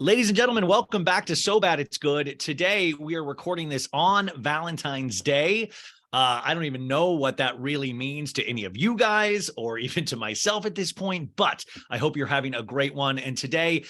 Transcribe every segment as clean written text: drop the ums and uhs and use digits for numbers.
Ladies and gentlemen, welcome back to So Bad It's Good. Today, we are recording this on Valentine's Day. I don't even know what that really means to any of you guys or even to myself at this point, but I hope you're having a great one. And today,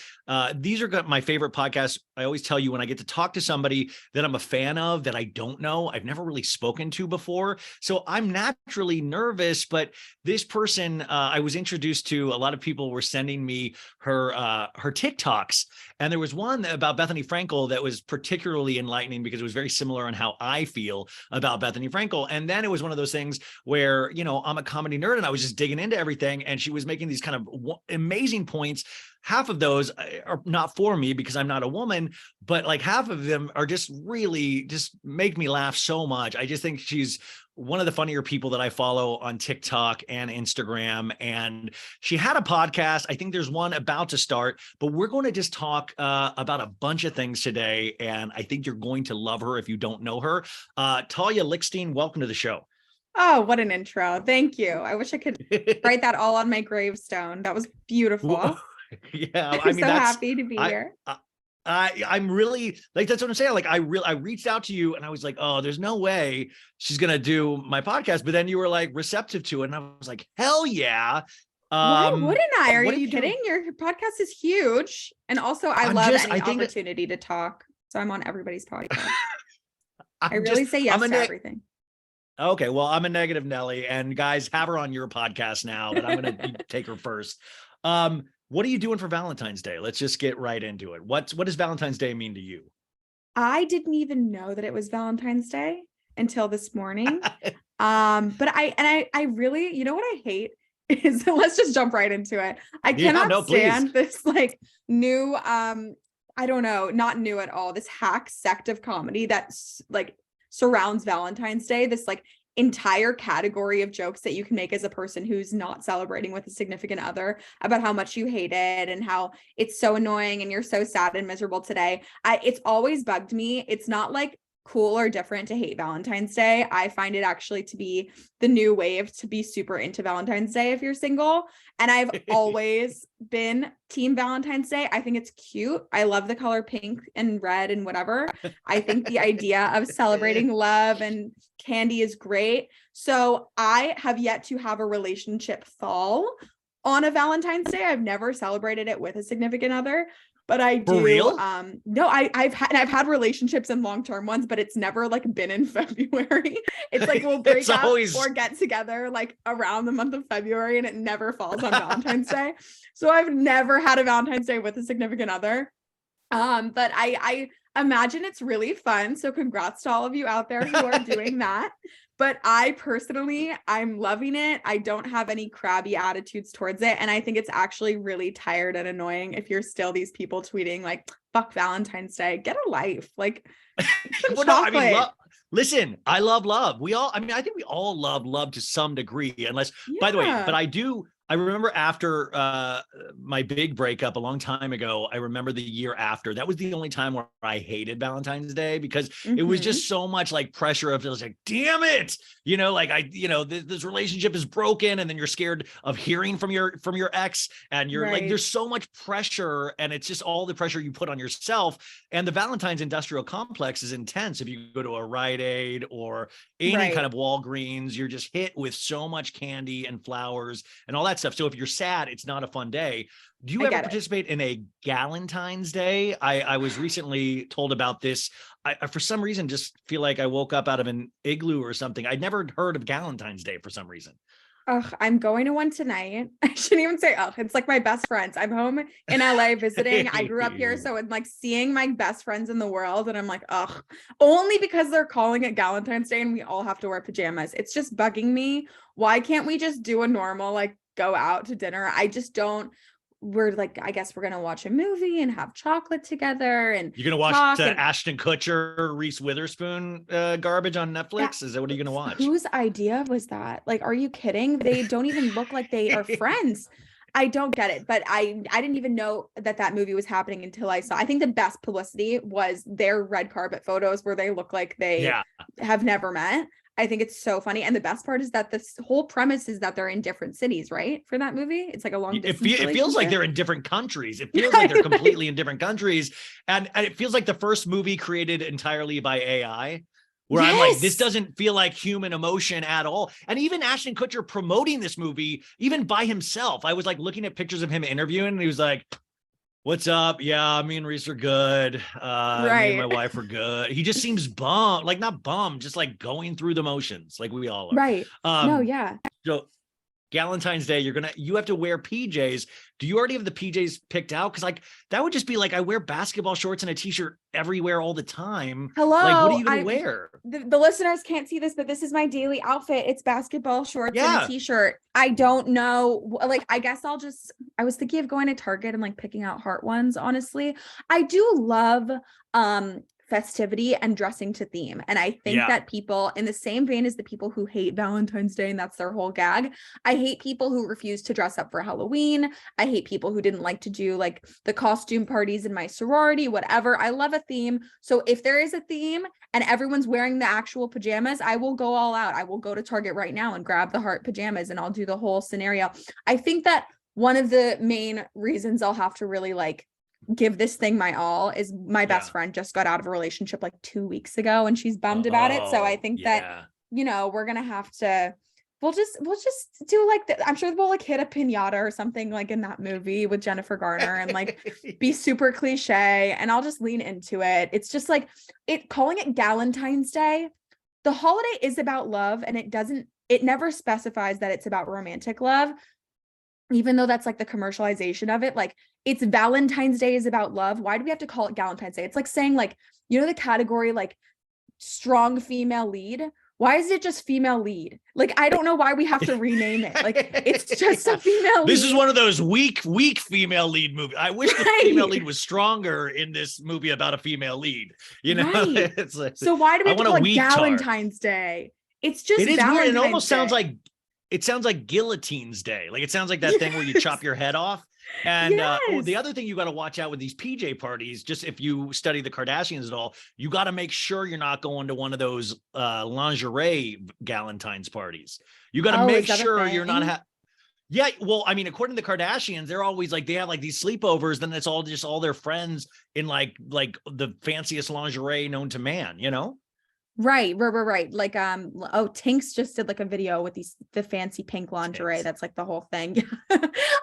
these are my favorite podcasts. I always tell you when I get to talk to somebody that I'm a fan of that I don't know, I've never really spoken to before. So I'm naturally nervous, but this person I was introduced to, a lot of people were sending me her TikToks. And there was one about Bethenny Frankel that was particularly enlightening because it was very similar on how I feel about Bethenny Frankel. And then it was one of those things where, you know, I'm a comedy nerd and I was just digging into everything. And she was making these kind of amazing points. Half of those are not for me because I'm not a woman, but like half of them are just really just make me laugh so much. I just think she's one of the funnier people that I follow on TikTok and Instagram. And she had a podcast. I think there's one about to start, but we're going to just talk about a bunch of things today. And I think you're going to love her if you don't know her. Talia, Lichtstein, welcome to the show. Oh, what an intro. Thank you. I wish I could write that all on my gravestone. That was beautiful. Yeah, I'm so happy to be here. I'm really like, that's what I'm saying. Like I reached out to you and I was like, oh, there's no way she's going to do my podcast. But then you were like receptive to it. And I was like, hell yeah. Why wouldn't I? Are you kidding? Your podcast is huge. And also I love any opportunity to talk. So I'm on everybody's podcast. I really say yes to everything. Okay. Well, I'm a negative Nelly and guys, have her on your podcast now, but I'm going to take her first. What are you doing for Valentine's Day? Let's just get right into it. What does Valentine's Day mean to you? I didn't even know that it was Valentine's Day until this morning. But I really, you know what I hate is let's just jump right into it. I cannot stand this like new, I don't know, not new at all. This hack sect of comedy that's like surrounds Valentine's Day. This like entire category of jokes that you can make as a person who's not celebrating with a significant other about how much you hate it and how it's so annoying and you're so sad and miserable today. It's always bugged me. It's not like cool or different to hate Valentine's Day. I find it actually to be the new wave to be super into Valentine's Day if you're single. And I've always been team Valentine's Day. I think it's cute. I love the color pink and red and whatever. I think the idea of celebrating love and candy is great. So I have yet to have a relationship fall on a Valentine's Day. I've never celebrated it with a significant other. But I do. For real? No, I've had relationships and long-term ones, but it's never like been in February. It's like we'll break up or get together like around the month of February, and it never falls on Valentine's Day. So I've never had a Valentine's Day with a significant other. But I imagine it's really fun. So congrats to all of you out there who are doing that. But I personally, I'm loving it. I don't have any crabby attitudes towards it. And I think it's actually really tired and annoying if you're still these people tweeting like, fuck Valentine's Day, get a life. Like, well, no, I mean, listen, I love love. I think we all love love to some degree, unless, by the way, but I remember after my big breakup a long time ago, I remember the year after, that was the only time where I hated Valentine's Day because it was just so much like pressure of, it was like, damn it, you know, like this relationship is broken. And then you're scared of hearing from your ex and you're like, there's so much pressure and it's just all the pressure you put on yourself. And the Valentine's industrial complex is intense. If you go to a Rite Aid or any kind of Walgreens, you're just hit with so much candy and flowers and all that stuff. So if you're sad, it's not a fun day. Do you ever participate in a Galentine's Day? I was recently told about this. I for some reason just feel like I woke up out of an igloo or something. I'd never heard of Galentine's Day for some reason. I'm going to one tonight. I shouldn't even say, it's like my best friends. I'm home in LA visiting. I grew up here. So I'm like seeing my best friends in the world. And I'm like, only because they're calling it Galentine's Day and we all have to wear pajamas. It's just bugging me. Why can't we just do a normal, like go out to dinner? I just don't. We're like, I guess we're going to watch a movie and have chocolate together. And you're going to watch the Ashton Kutcher, Reese Witherspoon garbage on Netflix? Is that what are you going to watch? Whose idea was that? Like, are you kidding? They don't even look like they are friends. I don't get it. But I didn't even know that movie was happening until I saw. I think the best publicity was their red carpet photos where they look like they have never met. I think it's so funny. And the best part is that this whole premise is that they're in different cities, right? For that movie. It's like a long distance. It feels like they're in different countries. It feels like they're completely in different countries. And it feels like the first movie created entirely by AI. Where I'm like, this doesn't feel like human emotion at all. And even Ashton Kutcher promoting this movie, even by himself, I was like looking at pictures of him interviewing, and he was like, "What's up? Yeah, me and Reese are good. Me and my wife are good." He just seems bummed, like not bummed, just like going through the motions, like we all are. Right. No, yeah. So Galentine's Day, you have to wear PJs. Do you already have the PJs picked out? Because like that would just be like, I wear basketball shorts and a t-shirt everywhere all the time. Hello. Like, what are you gonna wear? The listeners can't see this, but this is my daily outfit. It's basketball shorts and a t-shirt. I don't know. Like, I guess I was thinking of going to Target and like picking out heart ones. Honestly, I do love festivity and dressing to theme. And I think that people, in the same vein as the people who hate Valentine's Day and that's their whole gag, I hate people who refuse to dress up for Halloween. I hate people who didn't like to do like the costume parties in my sorority, whatever. I love a theme. So if there is a theme and everyone's wearing the actual pajamas, I will go all out. I will go to Target right now and grab the heart pajamas and I'll do the whole scenario. I think that one of the main reasons I'll have to really like give this thing my all is my best friend just got out of a relationship like 2 weeks ago and she's bummed about it. So I think that, you know, we're going to have to, we'll just do like, I'm sure we'll like hit a piñata or something like in that movie with Jennifer Garner and like be super cliche and I'll just lean into it. It's just like calling it Galentine's Day. The holiday is about love and it never specifies that it's about romantic love. Even though that's like the commercialization of it, like it's Valentine's Day is about love. Why do we have to call it Galentine's Day? It's like saying like, you know, the category like strong female lead. Why is it just female lead? Like, I don't know why we have to rename it. Like, it's just a female lead. This is one of those weak female lead movies. I wish the female lead was stronger in this movie about a female lead. You know, it's like, so why do we have to call it Galentine's Day? It's just Valentine's weird. It almost Day. sounds like Guillotine's Day. Like it sounds like that thing where you chop your head off. And the other thing you got to watch out with these PJ parties, just if you study the Kardashians at all, you got to make sure you're not going to one of those lingerie Galentine's parties. You got to make sure you're not well, I mean, according to the Kardashians, they're always like, they have like these sleepovers, then it's all just all their friends in like the fanciest lingerie known to man, you know? Right. Like, Tinks just did like a video with the fancy pink lingerie. That's like the whole thing.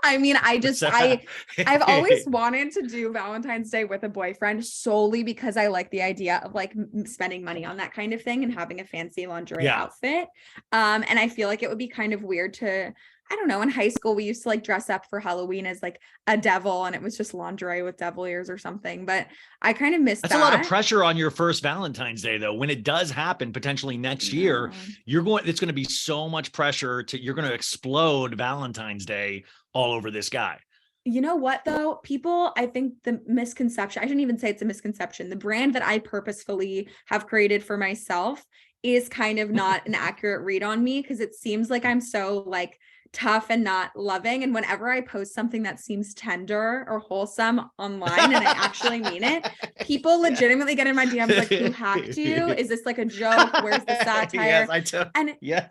I mean, I've always wanted to do Valentine's Day with a boyfriend solely because I like the idea of like spending money on that kind of thing and having a fancy lingerie outfit. And I feel like it would be kind of weird to, I don't know, in high school, we used to like dress up for Halloween as like a devil and it was just lingerie with devil ears or something. But I kind of missed that. That's a lot of pressure on your first Valentine's Day, though. When it does happen potentially next year, it's going to be so much pressure you're going to explode Valentine's Day all over this guy. You know what, though? People, I think the misconception, I shouldn't even say it's a misconception. The brand that I purposefully have created for myself is kind of not an accurate read on me because it seems like I'm so like tough and not loving. And whenever I post something that seems tender or wholesome online and I actually mean it, people legitimately get in my DMs like, who hacked you? Is this like a joke? Where's the satire?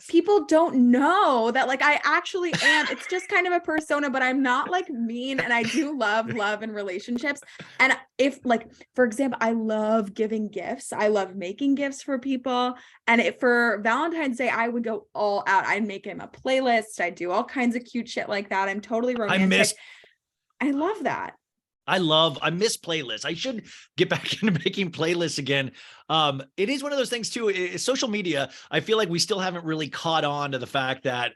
People don't know that like I actually am. It's just kind of a persona, but I'm not like mean. And I do love and relationships. And if like, for example, I love giving gifts. I love making gifts for people. And for Valentine's Day, I would go all out. I'd make him a playlist. I'd do all kinds of cute shit like that. I'm totally romantic. I love that. I miss playlists. I should get back into making playlists again. It is one of those things too. Social media, I feel like we still haven't really caught on to the fact that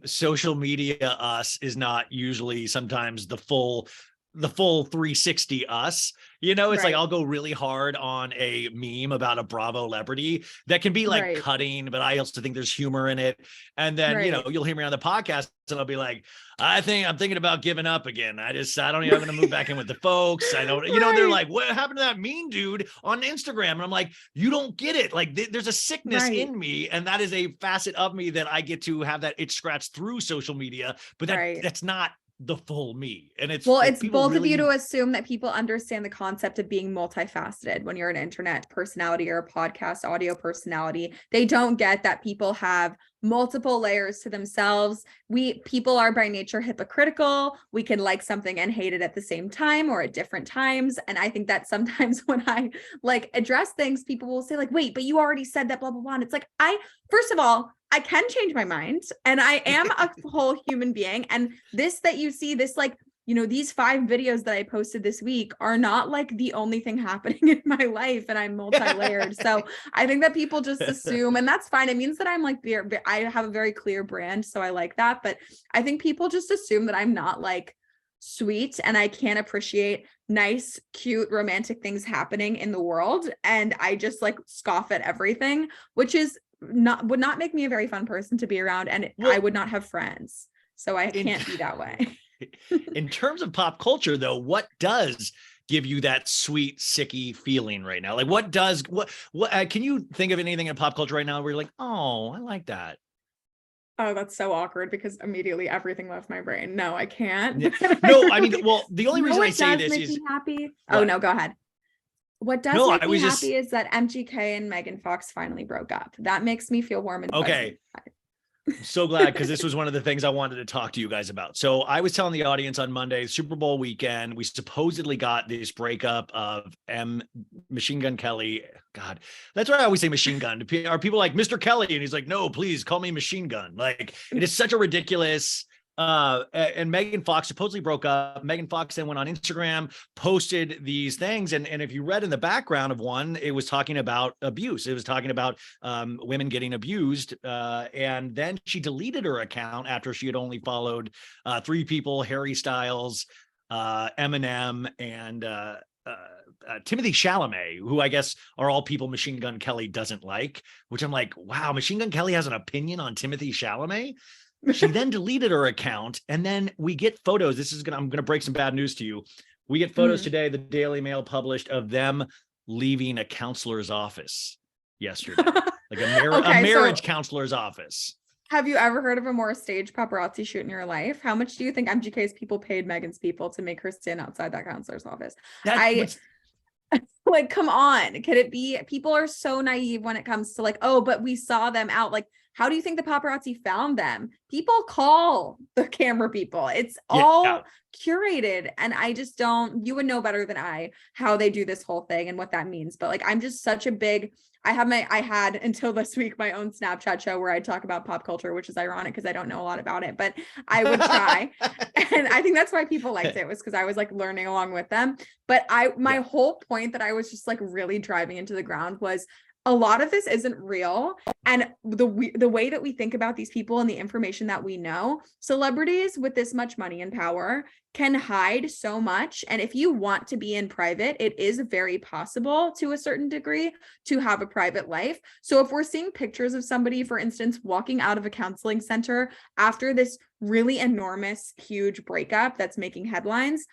social media us is not usually sometimes the full 360 us, you know, it's like I'll go really hard on a meme about a Bravo celebrity that can be like cutting, but I also think there's humor in it. And then, you know, you'll hear me on the podcast and I'll be like, I'm thinking about giving up again. I don't even, I'm going to move back in with the folks. I don't, you know, they're like, what happened to that mean dude on Instagram? And I'm like, you don't get it. Like there's a sickness in me. And that is a facet of me that I get to have that itch scratched through social media, but that's not the full me. And it's both of you to assume that people understand the concept of being multifaceted. When you're an internet personality or a podcast audio personality, they don't get that people have multiple layers to themselves. People are by nature hypocritical. We can like something and hate it at the same time or at different times. And I think that sometimes when I like address things, people will say like, wait, but you already said that, blah, blah, blah. And it's like, first of all, I can change my mind and I am a whole human being. And this that you see, this like, these 5 videos that I posted this week are not like the only thing happening in my life, and I'm multi-layered. So I think that people just assume, and that's fine. It means that I'm like, I have a very clear brand. So I like that. But I think people just assume that I'm not like sweet and I can't appreciate nice, cute, romantic things happening in the world. And I just like scoff at everything, which is would not make me a very fun person to be around. And I would not have friends. So I can't be that way. In terms of pop culture, though, what does give you that sweet, sicky feeling right now? Like what can you think of anything in pop culture right now where you're like, oh, I like that? Oh, that's so awkward because immediately everything left my brain. No, I can't. Yeah. No, I mean, well, the only reason I say this is me happy. Oh no, go ahead. What does make me happy is that MGK and Megan Fox finally broke up. That makes me feel warm and fuzzy. Okay. So glad, because this was one of the things I wanted to talk to you guys about. So I was telling the audience on Monday, Super Bowl weekend, we supposedly got this breakup of Machine Gun Kelly. God, that's why I always say Machine Gun. Are people like Mr. Kelly? And he's like, no, please call me Machine Gun. Like, it is such a ridiculous. And Megan Fox supposedly broke up. Megan Fox then went on Instagram, posted these things. And if you read in the background of one, it was talking about abuse. It was talking about women getting abused. And then she deleted her account after she had only followed 3 people, Harry Styles, Eminem, and Timothy Chalamet, who I guess are all people Machine Gun Kelly doesn't like, which I'm like, wow, Machine Gun Kelly has an opinion on Timothy Chalamet. She then deleted her account, and then we get photos. I'm gonna break some bad news to you. We get photos today, the Daily Mail published, of them leaving a counselor's office yesterday, like a marriage counselor's office. Have you ever heard of a more staged paparazzi shoot in your life? How much do you think MGK's people paid Megan's people to make her stand outside that counselor's office? Like, come on. Could it be? People are so naive when it comes to like, oh, but we saw them out. Like, how do you think the paparazzi found them? People call the camera people. It's all curated. And I just don't, you would know better than I how they do this whole thing and what that means. But like, I'm just such a big, I had until this week my own Snapchat show where I talk about pop culture, which is ironic because I don't know a lot about it, but I would try. And I think that's why people liked it, was because I was like learning along with them. But my whole point that I was just like really driving into the ground was a lot of this isn't real. And the way that we think about these people and the information that we know, celebrities with this much money and power can hide so much. And if you want to be in private, it is very possible to a certain degree to have a private life. So if we're seeing pictures of somebody, for instance, walking out of a counseling center after this really enormous, huge breakup that's making headlines,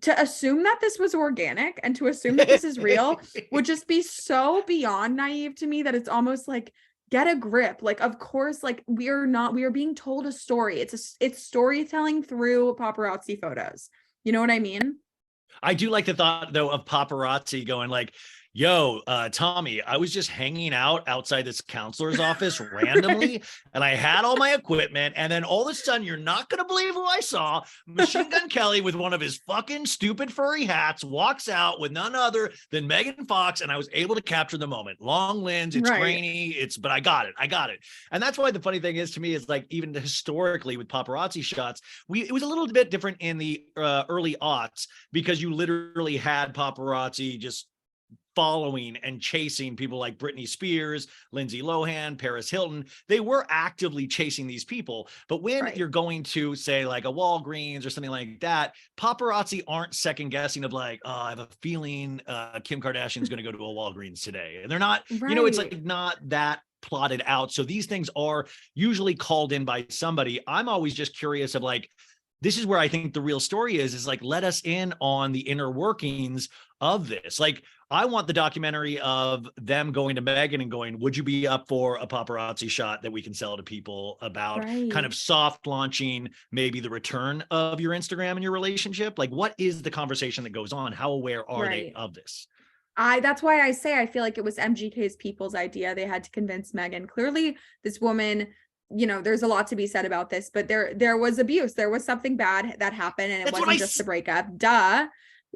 to assume that this was organic and to assume that this is real would just be so beyond naive to me that it's almost like, get a grip. Like, of course, like we are being told a story. It's storytelling through paparazzi photos. You know what I mean? I do like the thought though of paparazzi going like, yo, Tommy, I was just hanging out outside this counselor's office randomly, and I had all my equipment, and then all of a sudden, you're not going to believe who I saw. Machine Gun Kelly with one of his fucking stupid furry hats walks out with none other than Megan Fox, and I was able to capture the moment. Long lens, it's grainy, but I got it. And that's why the funny thing is to me is like, even historically with paparazzi shots, it was a little bit different in the early aughts, because you literally had paparazzi just following and chasing people like Britney Spears, Lindsay Lohan, Paris Hilton. They were actively chasing these people. But when you're going to say like a Walgreens or something like that, paparazzi aren't second guessing of like, oh, I have a feeling Kim Kardashian's going to go to a Walgreens today. And they're not, it's like not that plotted out. So these things are usually called in by somebody. I'm always just curious of like, this is where I think the real story is like, let us in on the inner workings of this. Like, I want the documentary of them going to Meghan and going, would you be up for a paparazzi shot that we can sell to people about kind of soft launching maybe the return of your Instagram and your relationship? Like, what is the conversation that goes on? How aware are they of this? That's why I say I feel like it was MGK's people's idea. They had to convince Meghan. Clearly, this woman, you know, there's a lot to be said about this, but there was abuse. There was something bad that happened, and it wasn't just a breakup. Duh.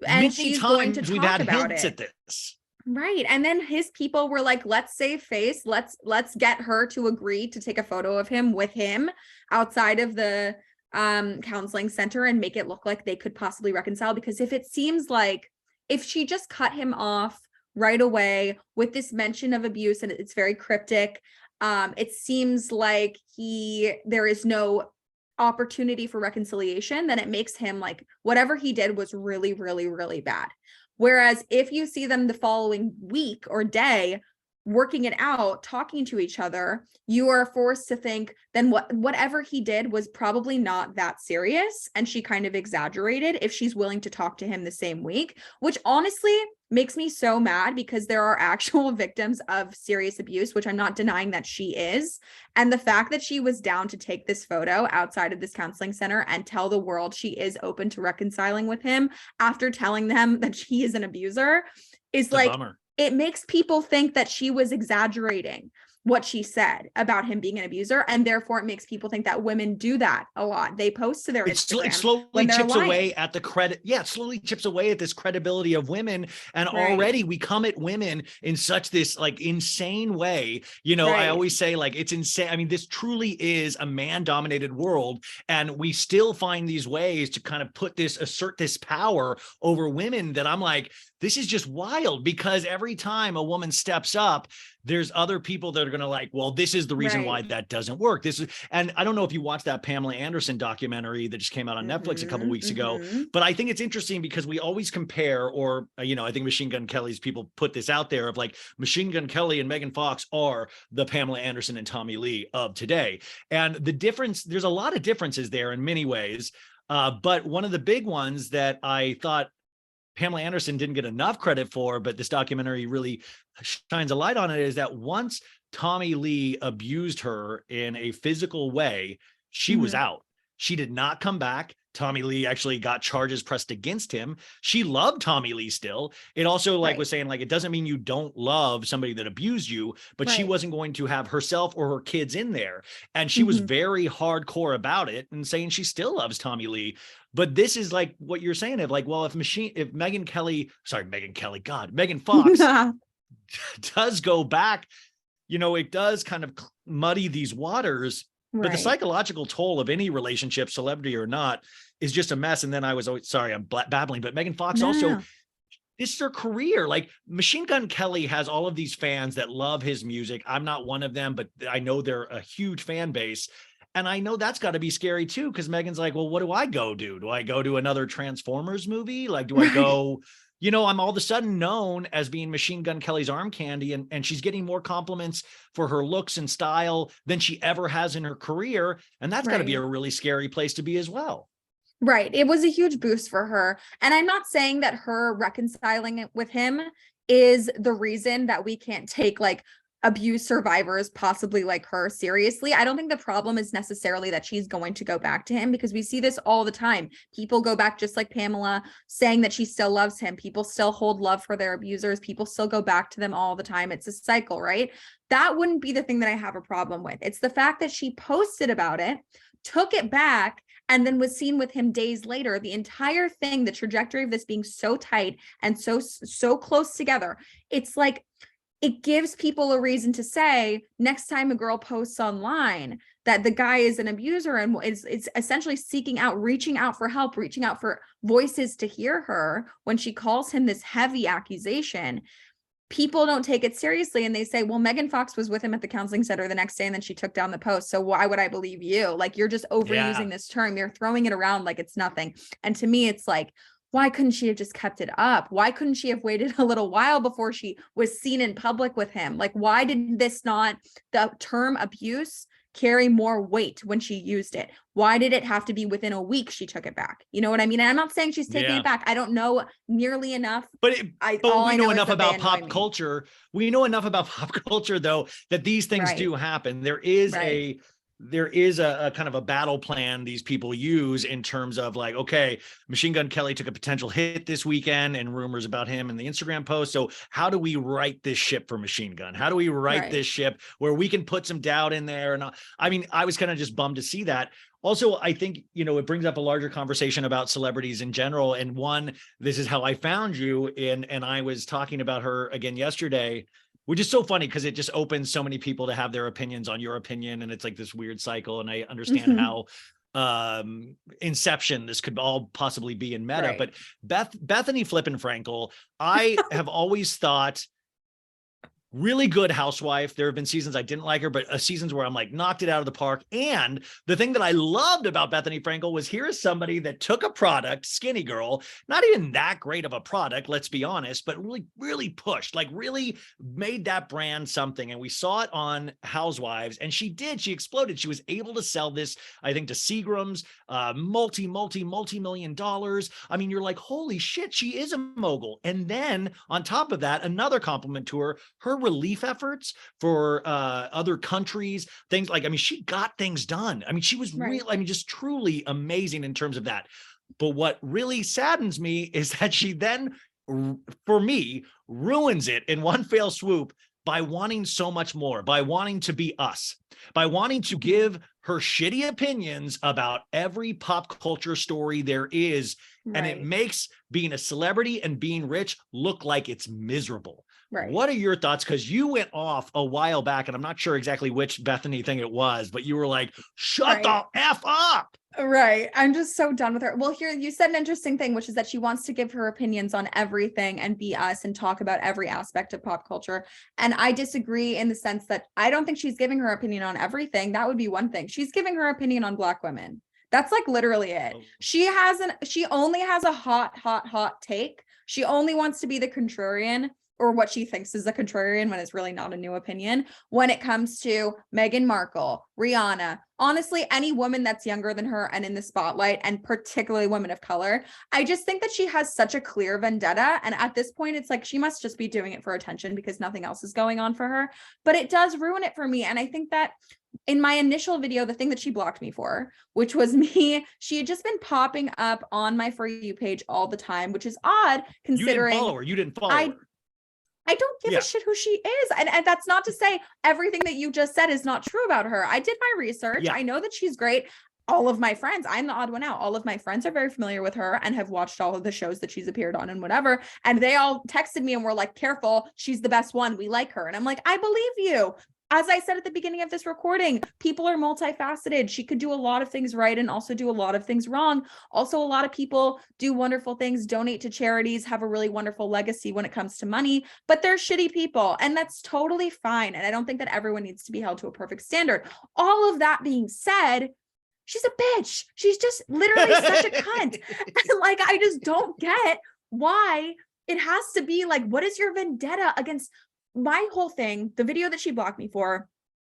And she's going to talk about it. At this. Right. And then his people were like, let's save face. Let's get her to agree to take a photo of him with him outside of the counseling center and make it look like they could possibly reconcile. Because if it seems like if she just cut him off right away with this mention of abuse, and it's very cryptic, it seems like there is no opportunity for reconciliation, then it makes him like whatever he did was really, really, really bad. Whereas if you see them the following week or day working it out, talking to each other, you are forced to think then whatever he did was probably not that serious, and she kind of exaggerated if she's willing to talk to him the same week, which honestly makes me so mad because there are actual victims of serious abuse, which I'm not denying that she is. And the fact that she was down to take this photo outside of this counseling center and tell the world she is open to reconciling with him after telling them that she is an abuser is like, bummer. It makes people think that she was exaggerating what she said about him being an abuser, and therefore it makes people think that women do that a lot. They post to their Instagram. It slowly chips away at the credit. Yeah, it slowly chips away at this credibility of women. And already we come at women in such this like insane way. You know, I always say like it's insane. I mean, this truly is a man-dominated world, and we still find these ways to kind of assert this power over women that I'm like, this is just wild, because every time a woman steps up, there's other people that are going to like, well, this is the reason why that doesn't work. And I don't know if you watched that Pamela Anderson documentary that just came out on Netflix a couple weeks ago, but I think it's interesting because we always compare, or, you know, I think Machine Gun Kelly's people put this out there of like Machine Gun Kelly and Megan Fox are the Pamela Anderson and Tommy Lee of today. And the difference, there's a lot of differences there in many ways. But one of the big ones that I thought Pamela Anderson didn't get enough credit for, but this documentary really shines a light on it, is that once Tommy Lee abused her in a physical way, she was out. She did not come back. Tommy Lee actually got charges pressed against him. She loved Tommy Lee still. It also was saying like, it doesn't mean you don't love somebody that abused you, but she wasn't going to have herself or her kids in there. And she was very hardcore about it and saying she still loves Tommy Lee. But this is like what you're saying of like, well, if Megan Fox does go back, you know, it does kind of muddy these waters. But the psychological toll of any relationship, celebrity or not, is just a mess. And then I'm babbling, but Megan Fox also, this is her career. Like Machine Gun Kelly has all of these fans that love his music. I'm not one of them, but I know they're a huge fan base. And I know that's got to be scary too, because Megan's like, well, what do I go do? Do I go to another Transformers movie? Like, do I go, you know, I'm all of a sudden known as being Machine Gun Kelly's arm candy, and she's getting more compliments for her looks and style than she ever has in her career. And that's got to be a really scary place to be as well. Right. It was a huge boost for her. And I'm not saying that her reconciling it with him is the reason that we can't take like abuse survivors possibly like her seriously. I don't think the problem is necessarily that she's going to go back to him, because we see this all the time. People go back, just like Pamela, saying that she still loves him. People still hold love for their abusers. People still go back to them all the time. It's a cycle, right? That wouldn't be the thing that I have a problem with. It's the fact that she posted about it, took it back, and then was seen with him days later. The entire thing, the trajectory of this being so tight and so close together, it's like, it gives people a reason to say next time a girl posts online that the guy is an abuser and is essentially reaching out for help, reaching out for voices to hear her when she calls him this heavy accusation, people don't take it seriously. And they say, well, Megan Fox was with him at the counseling center the next day and then she took down the post. So why would I believe you? Like, you're just overusing this term. You're throwing it around like it's nothing. And to me, it's like, why couldn't she have just kept it up? Why couldn't she have waited a little while before she was seen in public with him? Like, why did the term abuse carry more weight when she used it? Why did it have to be within a week she took it back? You know what I mean? And I'm not saying she's taking it back. I don't know nearly enough. But we know enough about pop culture. We know enough about pop culture, though, that these things do happen. There is a kind of a battle plan these people use in terms of like, okay, Machine Gun Kelly took a potential hit this weekend and rumors about him in the Instagram post. So how do we right this ship for Machine Gun? How do we right this ship where we can put some doubt in there? And I mean, I was kind of just bummed to see that. Also, I think, it brings up a larger conversation about celebrities in general. And one, this is how I found you and I was talking about her again yesterday, which is so funny because it just opens so many people to have their opinions on your opinion. And it's like this weird cycle. And I understand how Inception this could all possibly be in meta. But Bethenny flippin' Frankel, I have always thought really good housewife. There have been seasons I didn't like her, but seasons where I'm like knocked it out of the park. And the thing that I loved about Bethenny Frankel was here is somebody that took a product, Skinny Girl, not even that great of a product, let's be honest, but really pushed, like really made that brand something. And we saw it on Housewives and she exploded. She was able to sell this, I think, to Seagram's, multi-million dollars. I mean, you're like, holy shit, she is a mogul. And then on top of that, another compliment to her relief efforts for other countries, things like, I mean, she got things done. I mean, she was just truly amazing in terms of that. But what really saddens me is that she then, for me, ruins it in one fell swoop by wanting so much more, by wanting to be us, by wanting to give her shitty opinions about every pop culture story there is. And it makes being a celebrity and being rich look like it's miserable. What are your thoughts? Because you went off a while back, and I'm not sure exactly which Bethenny thing it was, but you were like, shut the F up. Right. I'm just so done with her. Well, here you said an interesting thing, which is that she wants to give her opinions on everything and be us and talk about every aspect of pop culture. And I disagree in the sense that I don't think she's giving her opinion on everything. That would be one thing. She's giving her opinion on Black women. That's like literally it. She only has a hot take. She only wants to be the contrarian, or what she thinks is a contrarian when it's really not a new opinion. When it comes to Meghan Markle, Rihanna, honestly, any woman that's younger than her and in the spotlight, and particularly women of color, I just think that she has such a clear vendetta. And at this point, it's like she must just be doing it for attention because nothing else is going on for her. But it does ruin it for me. And I think that in my initial video, the thing that she blocked me for, which was me, she had just been popping up on my For You page all the time, which is odd considering you didn't follow her. I don't give a shit who she is. And that's not to say everything that you just said is not true about her. I did my research. I know that she's great. All of my friends, I'm the odd one out. All of my friends are very familiar with her and have watched all of the shows that she's appeared on and whatever. And they all texted me and were like, careful, she's the best one. We like her. And I'm like, I believe you. As I said at the beginning of this recording, people are multifaceted. She could do a lot of things right and also do a lot of things wrong. Also, a lot of people do wonderful things, donate to charities, have a really wonderful legacy when it comes to money, but they're shitty people, and that's totally fine. And I don't think that everyone needs to be held to a perfect standard. All of that being said, she's a bitch. She's just literally such a cunt. Like, I just don't get why it has to be like, what is your vendetta against? My whole thing, the video that she blocked me for,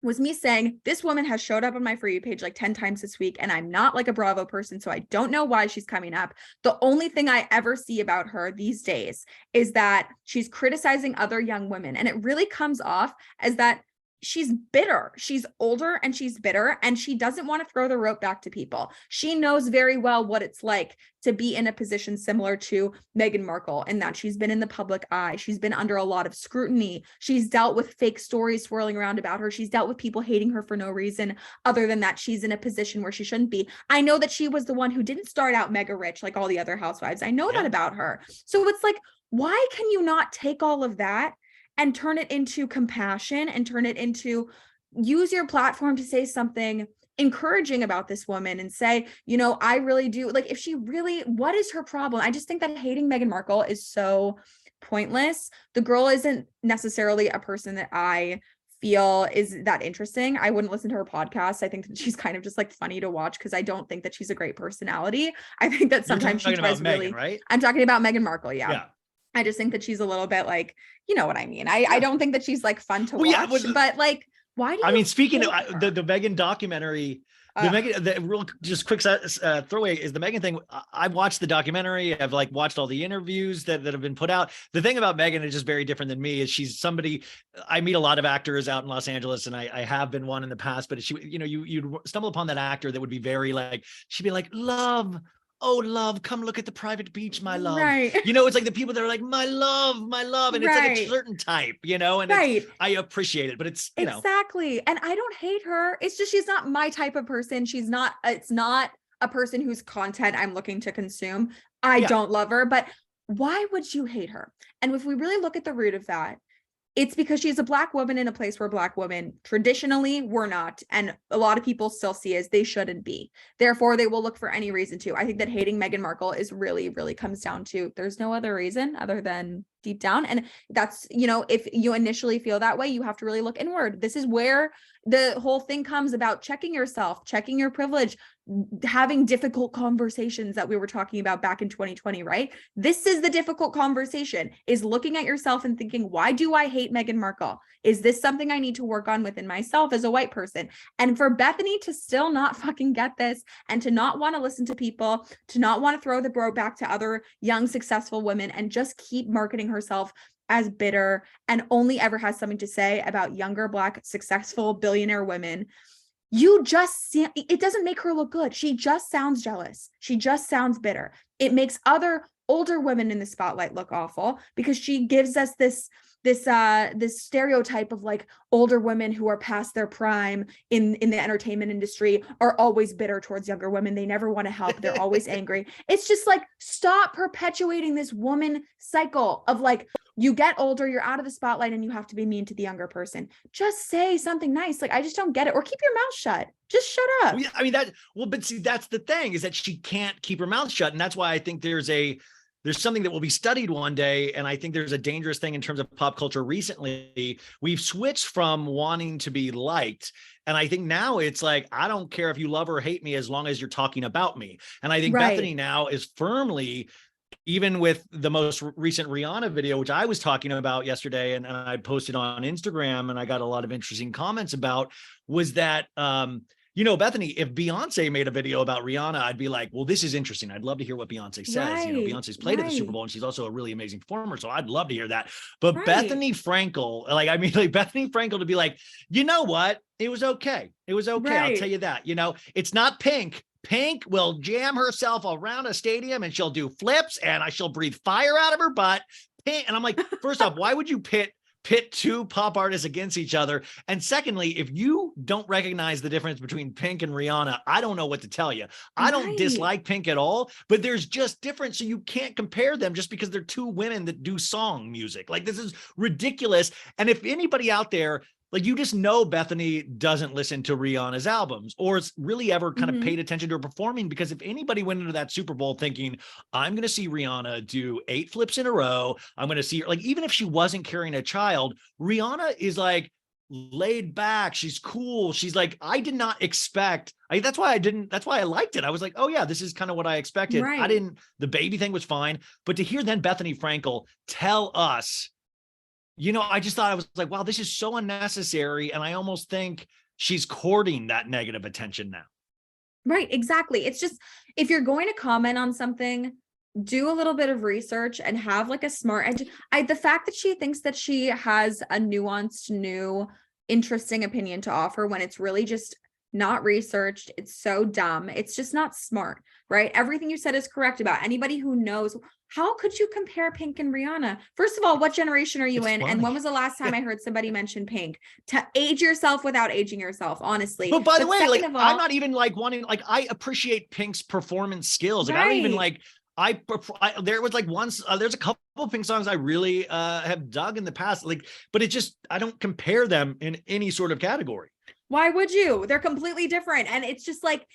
was me saying, this woman has showed up on my For You page like 10 times this week, and I'm not like a Bravo person, so I don't know why she's coming up. The only thing I ever see about her these days is that she's criticizing other young women, and it really comes off as that she's bitter. She's older and she's bitter, and she doesn't want to throw the rope back to people. She knows very well what it's like to be in a position similar to Meghan Markle, in that she's been in the public eye. She's been under a lot of scrutiny. She's dealt with fake stories swirling around about her. She's dealt with people hating her for no reason other than that she's in a position where she shouldn't be. I know that she was the one who didn't start out mega rich like all the other housewives. I know that about her. So it's like, why can you not take all of that and turn it into compassion and turn it into, use your platform to say something encouraging about this woman and say, you know, I really do, like, if she really, what is her problem? I just think that hating Meghan Markle is so pointless. The girl isn't necessarily a person that I feel is that interesting. I wouldn't listen to her podcast. I think that she's kind of just like funny to watch because I don't think that she's a great personality. I think that sometimes she tries really, right? I'm talking about Meghan Markle. Yeah. I just think that she's a little bit like, you know what I mean? I don't think that she's like fun to watch, but like, Why do I you mean, speaking of hate the her? Megan documentary, the Megan, the real just quick throwaway is the Megan thing. I've watched the documentary. I've like watched all the interviews that have been put out. The thing about Megan is just very different than me. Is she's somebody, I meet a lot of actors out in Los Angeles, and I have been one in the past. But she, you know, you'd stumble upon that actor that would be very like, she'd be like, love. Oh, love, come look at the private beach, my love. Right. You know, it's like the people that are like, my love, my love. And it's like a Right. certain type, you know, and Right. I appreciate it, but it's, you know. Exactly. And I don't hate her. It's just, she's not my type of person. It's not a person whose content I'm looking to consume. I don't love her, but why would you hate her? And if we really look at the root of that, it's because she's a Black woman in a place where Black women traditionally were not. And a lot of people still see as they shouldn't be. Therefore, they will look for any reason to. I think that hating Meghan Markle is really, really comes down to there's no other reason other than deep down. And that's, you know, if you initially feel that way, you have to really look inward. This is where the whole thing comes about checking yourself, checking your privilege, having difficult conversations that we were talking about back in 2020, right? This is the difficult conversation, is looking at yourself and thinking, why do I hate Meghan Markle? Is this something I need to work on within myself as a white person? And for Bethenny to still not fucking get this and to not want to listen to people, to not want to throw the bro back to other young, successful women and just keep marketing herself as bitter and only ever has something to say about younger Black, successful billionaire women, you just see, it doesn't make her look good. She just sounds jealous. She just sounds bitter. It makes other older women in the spotlight look awful because she gives us this stereotype of like older women who are past their prime in the entertainment industry are always bitter towards younger women. They never want to help. They're always angry. It's just like, stop perpetuating this woman cycle of like, you get older, you're out of the spotlight and you have to be mean to the younger person. Just say something nice. Like, I just don't get it. Or keep your mouth shut. Just shut up. Well, yeah, I mean, but see, that's the thing, is that she can't keep her mouth shut. And that's why I think there's something that will be studied one day. And I think there's a dangerous thing in terms of pop culture recently. We've switched from wanting to be liked. And I think now it's like, I don't care if you love or hate me as long as you're talking about me. And I think Bethenny now is firmly, even with the most recent Rihanna video, which I was talking about yesterday and I posted on Instagram and I got a lot of interesting comments about, was that, you know, Bethenny, if Beyonce made a video about Rihanna, I'd be like, well, this is interesting. I'd love to hear what Beyonce says. You know, Beyonce's played at the Super Bowl and she's also a really amazing performer. So I'd love to hear that. But Bethenny Frankel, Bethenny Frankel to be like, you know what? It was okay. It was okay. I'll tell you that, you know, it's not Pink. Pink will jam herself around a stadium and she'll do flips and she'll breathe fire out of her butt. Pink. And I'm like, first off, why would you pit two pop artists against each other? And secondly, if you don't recognize the difference between Pink and Rihanna, I don't know what to tell you. I don't dislike Pink at all, but there's just difference. So you can't compare them just because they're two women that do song music. Like, this is ridiculous. And if anybody out there, like, you just know Bethenny doesn't listen to Rihanna's albums or it's really ever kind of paid attention to her performing, because if anybody went into that Super Bowl thinking, I'm going to see Rihanna do 8 flips in a row, I'm going to see her, like, even if she wasn't carrying a child, Rihanna is like laid back. She's cool. She's like, I did not expect, that's why I liked it. I was like, oh yeah, this is kind of what I expected. The baby thing was fine. But to hear then Bethenny Frankel tell us, you know, I just thought, I was like, wow, this is so unnecessary. And I almost think she's courting that negative attention now. Right, exactly. It's just, if you're going to comment on something, do a little bit of research and have like a smart the fact that she thinks that she has a nuanced, new, interesting opinion to offer when it's really just not researched. It's so dumb. It's just not smart, right? Everything you said is correct about anybody who knows. How could you compare Pink and Rihanna? First of all, what generation are you in? Funny. And when was the last time I heard somebody mention Pink? To age yourself without aging yourself, honestly. But by the way, like, I'm not even like wanting, like, I appreciate Pink's performance skills. Like, I don't even like, there was like once, there's a couple of Pink songs I really have dug in the past, like, but it just, I don't compare them in any sort of category. Why would you? They're completely different. And it's just like,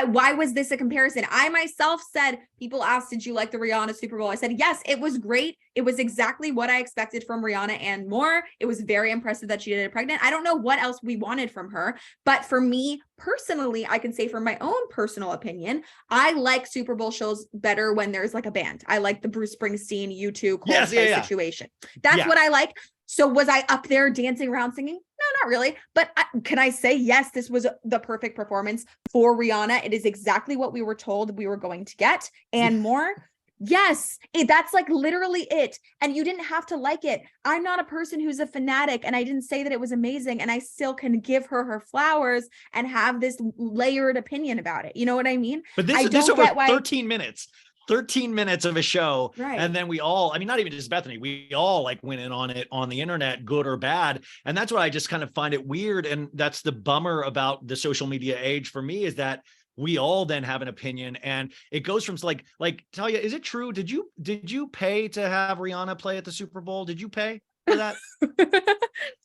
why was this a comparison? I myself said, people asked, did you like the Rihanna Super Bowl? I said, yes, it was great. It was exactly what I expected from Rihanna and more. It was very impressive that she did it pregnant. I don't know what else we wanted from her, but for me personally, I can say from my own personal opinion, I like Super Bowl shows better when there's like a band. I like the Bruce Springsteen, U2 Coldplay situation. That's what I like. So was I up there dancing around singing? No, not really. But can I say, yes, this was the perfect performance for Rihanna. It is exactly what we were told we were going to get and more. Yes, that's like literally it. And you didn't have to like it. I'm not a person who's a fanatic, and I didn't say that it was amazing, and I still can give her flowers and have this layered opinion about it. You know what I mean? But this over 13 minutes. 13 minutes of a show. Right. And then we all, I mean, not even just Bethenny, we all like went in on it on the internet, good or bad. And that's what I just kind of find it weird. And that's the bummer about the social media age for me, is that we all then have an opinion, and it goes from like Talia, is it true? Did you pay to have Rihanna play at the Super Bowl? Did you pay for that?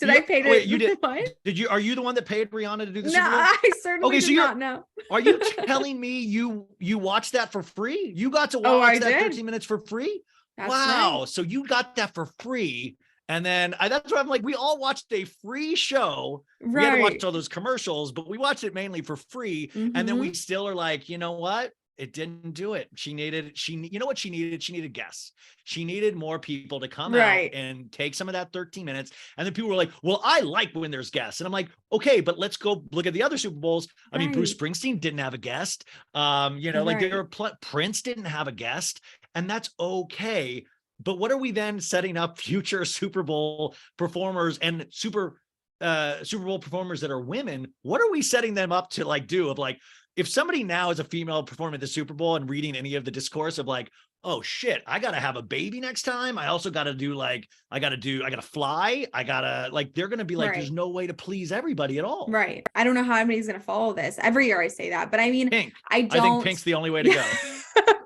I pay to? Wait, you did? Did you? Are you the one that paid Rihanna to do the Super Bowl? No, I certainly did not know. Are you telling me you watched that for free? You got to watch that 13 minutes for free? That's wow! Right. So you got that for free. And then that's why I'm like, we all watched a free show. Right. We had to watch all those commercials, but we watched it mainly for free. Mm-hmm. And then we still are like, you know what? It didn't do it. You know what she needed? She needed guests. She needed more people to come out and take some of that 13 minutes. And then people were like, well, I like when there's guests. And I'm like, okay, but let's go look at the other Super Bowls. I mean, Bruce Springsteen didn't have a guest. Like there were Prince didn't have a guest, and that's okay. But what are we then setting up future Super Bowl performers and Super Bowl performers that are women? What are we setting them up to like do? Of like, if somebody now is a female performing at the Super Bowl and reading any of the discourse of like, oh shit, I got to have a baby next time. I also got to do like, I got to fly. I got to like, they're going to be like, there's no way to please everybody at all. Right. I don't know how anybody's going to follow this. Every year I say that, but I mean, I think Pink's the only way to go.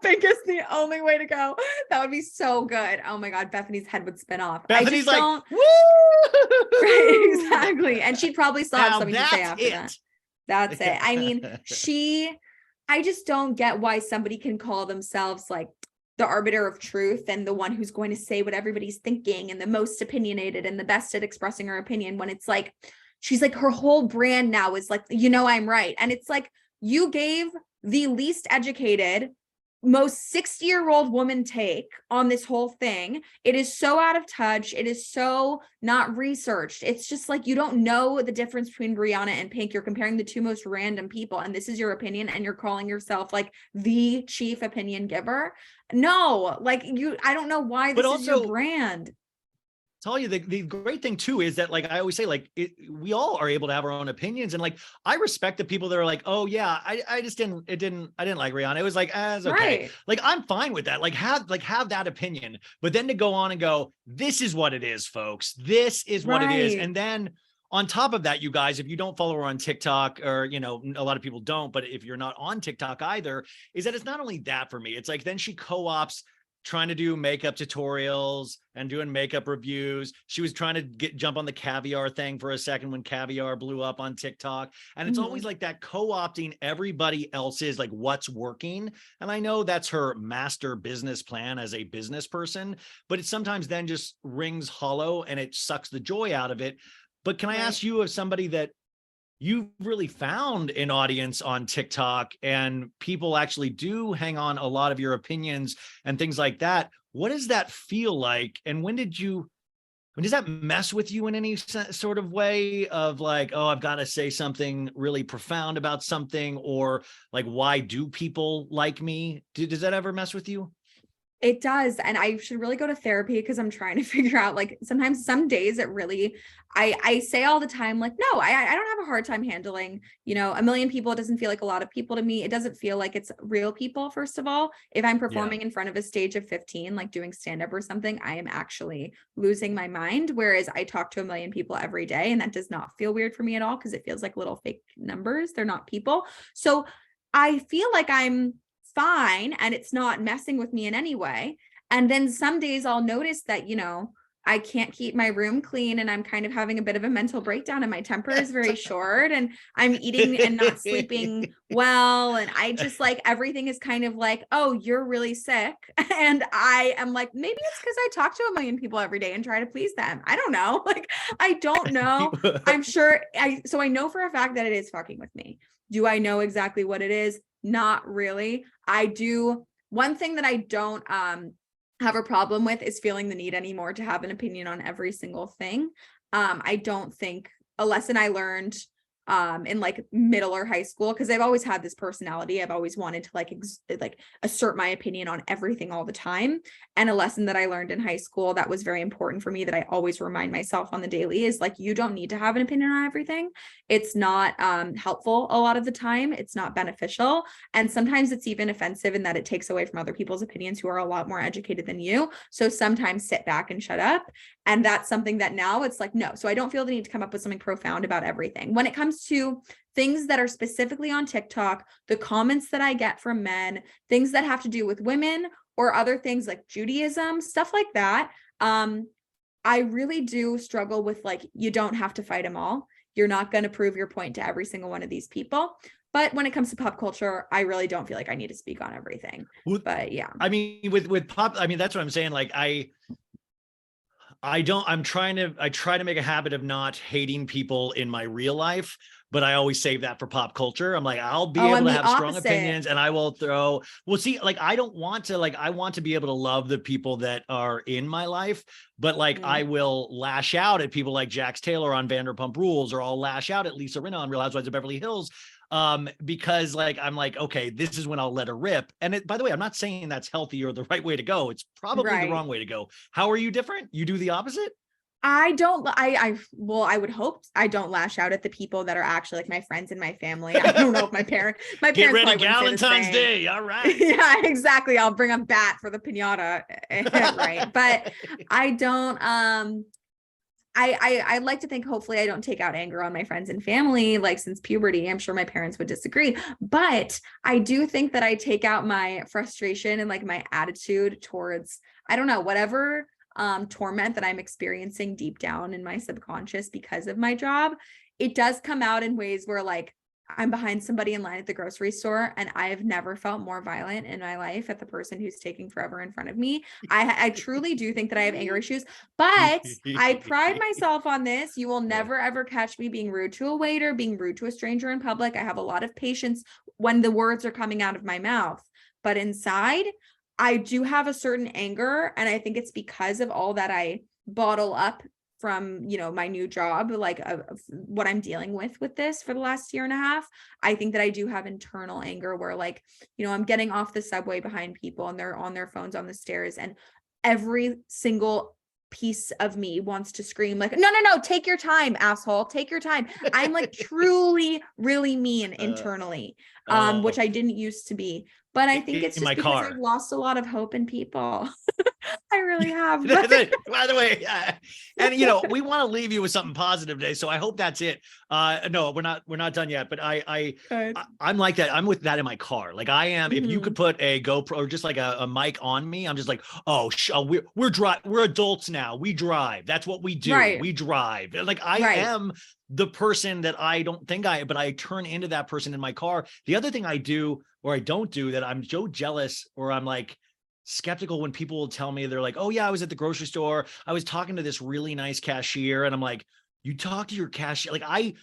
Pink is the only way to go. That would be so good. Oh my God. Bethany's head would spin off. Bethany's like, woo! Right, exactly. And she'd probably still have something to say after that. That's it. I mean, I just don't get why somebody can call themselves like the arbiter of truth and the one who's going to say what everybody's thinking and the most opinionated and the best at expressing her opinion, when it's like, she's like, her whole brand now is like, I'm right. And it's like, you gave the least educated, most 60-year-old woman take on this whole thing. It is so out of touch. It is so not researched. It's just like, you don't know the difference between Rihanna and Pink. You're comparing the two most random people, and this is your opinion, and you're calling yourself like the chief opinion giver. No, like I don't know why this is your brand. Talia, the great thing too is that, like I always say, like we all are able to have our own opinions, and like I respect the people that are like, oh yeah, I didn't like Rihanna. It was like, it's okay. Right. Like I'm fine with that. Like have that opinion, but then to go on and go, this is what it is, folks. This is what it is, and then on top of that, you guys, if you don't follow her on TikTok, or a lot of people don't, but if you're not on TikTok either, is that it's not only that for me. It's like then she co-ops trying to do makeup tutorials and doing makeup reviews. She was trying to jump on the caviar thing for a second when caviar blew up on TikTok. And it's always like that co-opting everybody else's, like what's working. And I know that's her master business plan as a business person, but it sometimes then just rings hollow and it sucks the joy out of it. But can I ask you, as somebody that you've really found an audience on TikTok and people actually do hang on a lot of your opinions and things like that, what does that feel like? And when does that mess with you in any sort of way of like, oh, I've got to say something really profound about something, or like, why do people like me? Does that ever mess with you? It does. And I should really go to therapy, because I'm trying to figure out, like, sometimes some days it really, I say all the time, like, no, I don't have a hard time handling, a million people. It doesn't feel like a lot of people to me. It doesn't feel like it's real people. First of all, if I'm performing in front of a stage of 15, like doing stand-up or something, I am actually losing my mind. Whereas I talk to a million people every day, and that does not feel weird for me at all, because it feels like little fake numbers. They're not people. So I feel like I'm fine and it's not messing with me in any way. And then some days I'll notice that, I can't keep my room clean, and I'm kind of having a bit of a mental breakdown, and my temper is very short, and I'm eating and not sleeping well. And I just like, everything is kind of like, oh, you're really sick. And I am like, maybe it's because I talk to a million people every day and try to please them. I don't know. Like, I don't know. I'm sure. So I know for a fact that it is fucking with me. Do I know exactly what it is? Not really. I do. One thing that I don't have a problem with is feeling the need anymore to have an opinion on every single thing. I don't think a lesson I learned in like middle or high school, because I've always had this personality. I've always wanted to like assert my opinion on everything all the time. And a lesson that I learned in high school that was very important for me, that I always remind myself on the daily, is like, you don't need to have an opinion on everything. It's not helpful a lot of the time. It's not beneficial. And sometimes it's even offensive in that it takes away from other people's opinions who are a lot more educated than you. So sometimes sit back and shut up. And that's something that now it's like, no. So I don't feel the need to come up with something profound about everything. When it comes to things that are specifically on TikTok, the comments that I get from men, things that have to do with women or other things like Judaism, stuff like that. I really do struggle with like, you don't have to fight them all. You're not going to prove your point to every single one of these people. But when it comes to pop culture, I really don't feel like I need to speak on everything. But yeah. I mean, with pop, I mean, that's what I'm saying. Like I try to make a habit of not hating people in my real life, but I always save that for pop culture. I'm like, I'll be able to have strong opinions, and I will see, like, I want to be able to love the people that are in my life, but like, I will lash out at people like Jax Taylor on Vanderpump Rules, or I'll lash out at Lisa Rinna on Real Housewives of Beverly Hills. Because like, I'm like, okay, this is when I'll let her rip. And by the way, I'm not saying that's healthy or the right way to go. It's probably the wrong way to go. How are you different? You do the opposite? I would hope I don't lash out at the people that are actually like my friends and my family. I don't know if my parents get ready, Galentine's Day. All right. Yeah, exactly. I'll bring a bat for the piñata. Right. But I don't, I like to think, hopefully I don't take out anger on my friends and family, like since puberty. I'm sure my parents would disagree, but I do think that I take out my frustration and like my attitude towards, I don't know, whatever torment that I'm experiencing deep down in my subconscious because of my job. It does come out in ways where like I'm behind somebody in line at the grocery store, and I have never felt more violent in my life at the person who's taking forever in front of me. I truly do think that I have anger issues, but I pride myself on this. You will never, ever catch me being rude to a waiter, being rude to a stranger in public. I have a lot of patience when the words are coming out of my mouth, but inside, I do have a certain anger. And I think it's because of all that I bottle up from, you know, my new job, like of what I'm dealing with this for the last year and a half. I think that I do have internal anger where, like, you know, I'm getting off the subway behind people and they're on their phones on the stairs, and every single piece of me wants to scream like, no, take your time, asshole, take your time. I'm like truly really mean internally, which I didn't used to be. But I think it's just because I've lost a lot of hope in people. I really have. By the way, and you know, we want to leave you with something positive today, so I hope that's it. No, we're not done yet, but I'm like that. I'm with that in my car. Like I am. If you could put a GoPro or just like a mic on me, I'm just like, we're adults now. We drive. That's what we do. Right. We drive. Like I am the person that I don't think but I turn into that person in my car. The other thing I do or I don't do that I'm so jealous, or I'm like skeptical when people will tell me, they're like, oh yeah, I was at the grocery store, I was talking to this really nice cashier, and I'm like, you talk to your cashier? Like I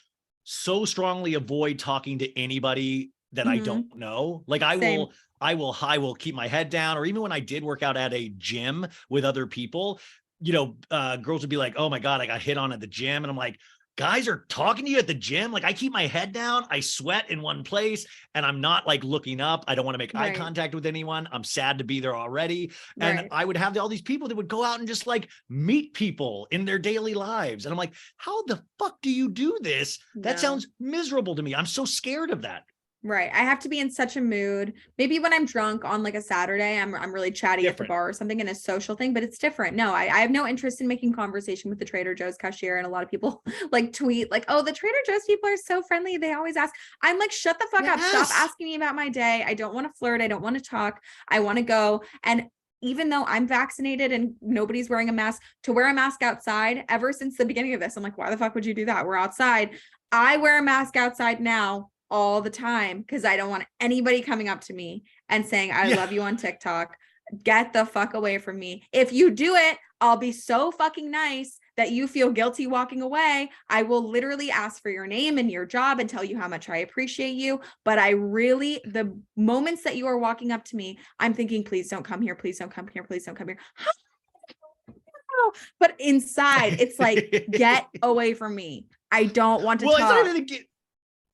so strongly avoid talking to anybody that I don't know. Like I will keep my head down. Or even when I did work out at a gym with other people, you know, girls would be like, oh my God, I got hit on at the gym. And I'm like, guys are talking to you at the gym? Like I keep my head down, I sweat in one place, and I'm not like looking up. I don't want to make eye contact with anyone. I'm sad to be there already. And I would have all these people that would go out and just like meet people in their daily lives. And I'm like, how the fuck do you do this? That sounds miserable to me. I'm so scared of that. Right. I have to be in such a mood. Maybe when I'm drunk on like a Saturday, I'm really chatty at the bar or something in a social thing, but it's different. No, I have no interest in making conversation with the Trader Joe's cashier. And a lot of people like tweet like, oh, the Trader Joe's people are so friendly. They always ask. I'm like, shut the fuck up. Stop asking me about my day. I don't want to flirt. I don't want to talk. I want to go. And even though I'm vaccinated and nobody's wearing a mask, to wear a mask outside ever since the beginning of this, I'm like, why the fuck would you do that? We're outside. I wear a mask outside now all the time because I don't want anybody coming up to me and saying, I love you on TikTok. Get the fuck away from me. If you do it, I'll be so fucking nice that you feel guilty walking away, I will literally ask for your name and your job and tell you how much I appreciate you. But the moments that you are walking up to me, I'm thinking, please don't come here. Please don't come here. Please don't come here. But inside, it's like, get away from me. I don't want to talk.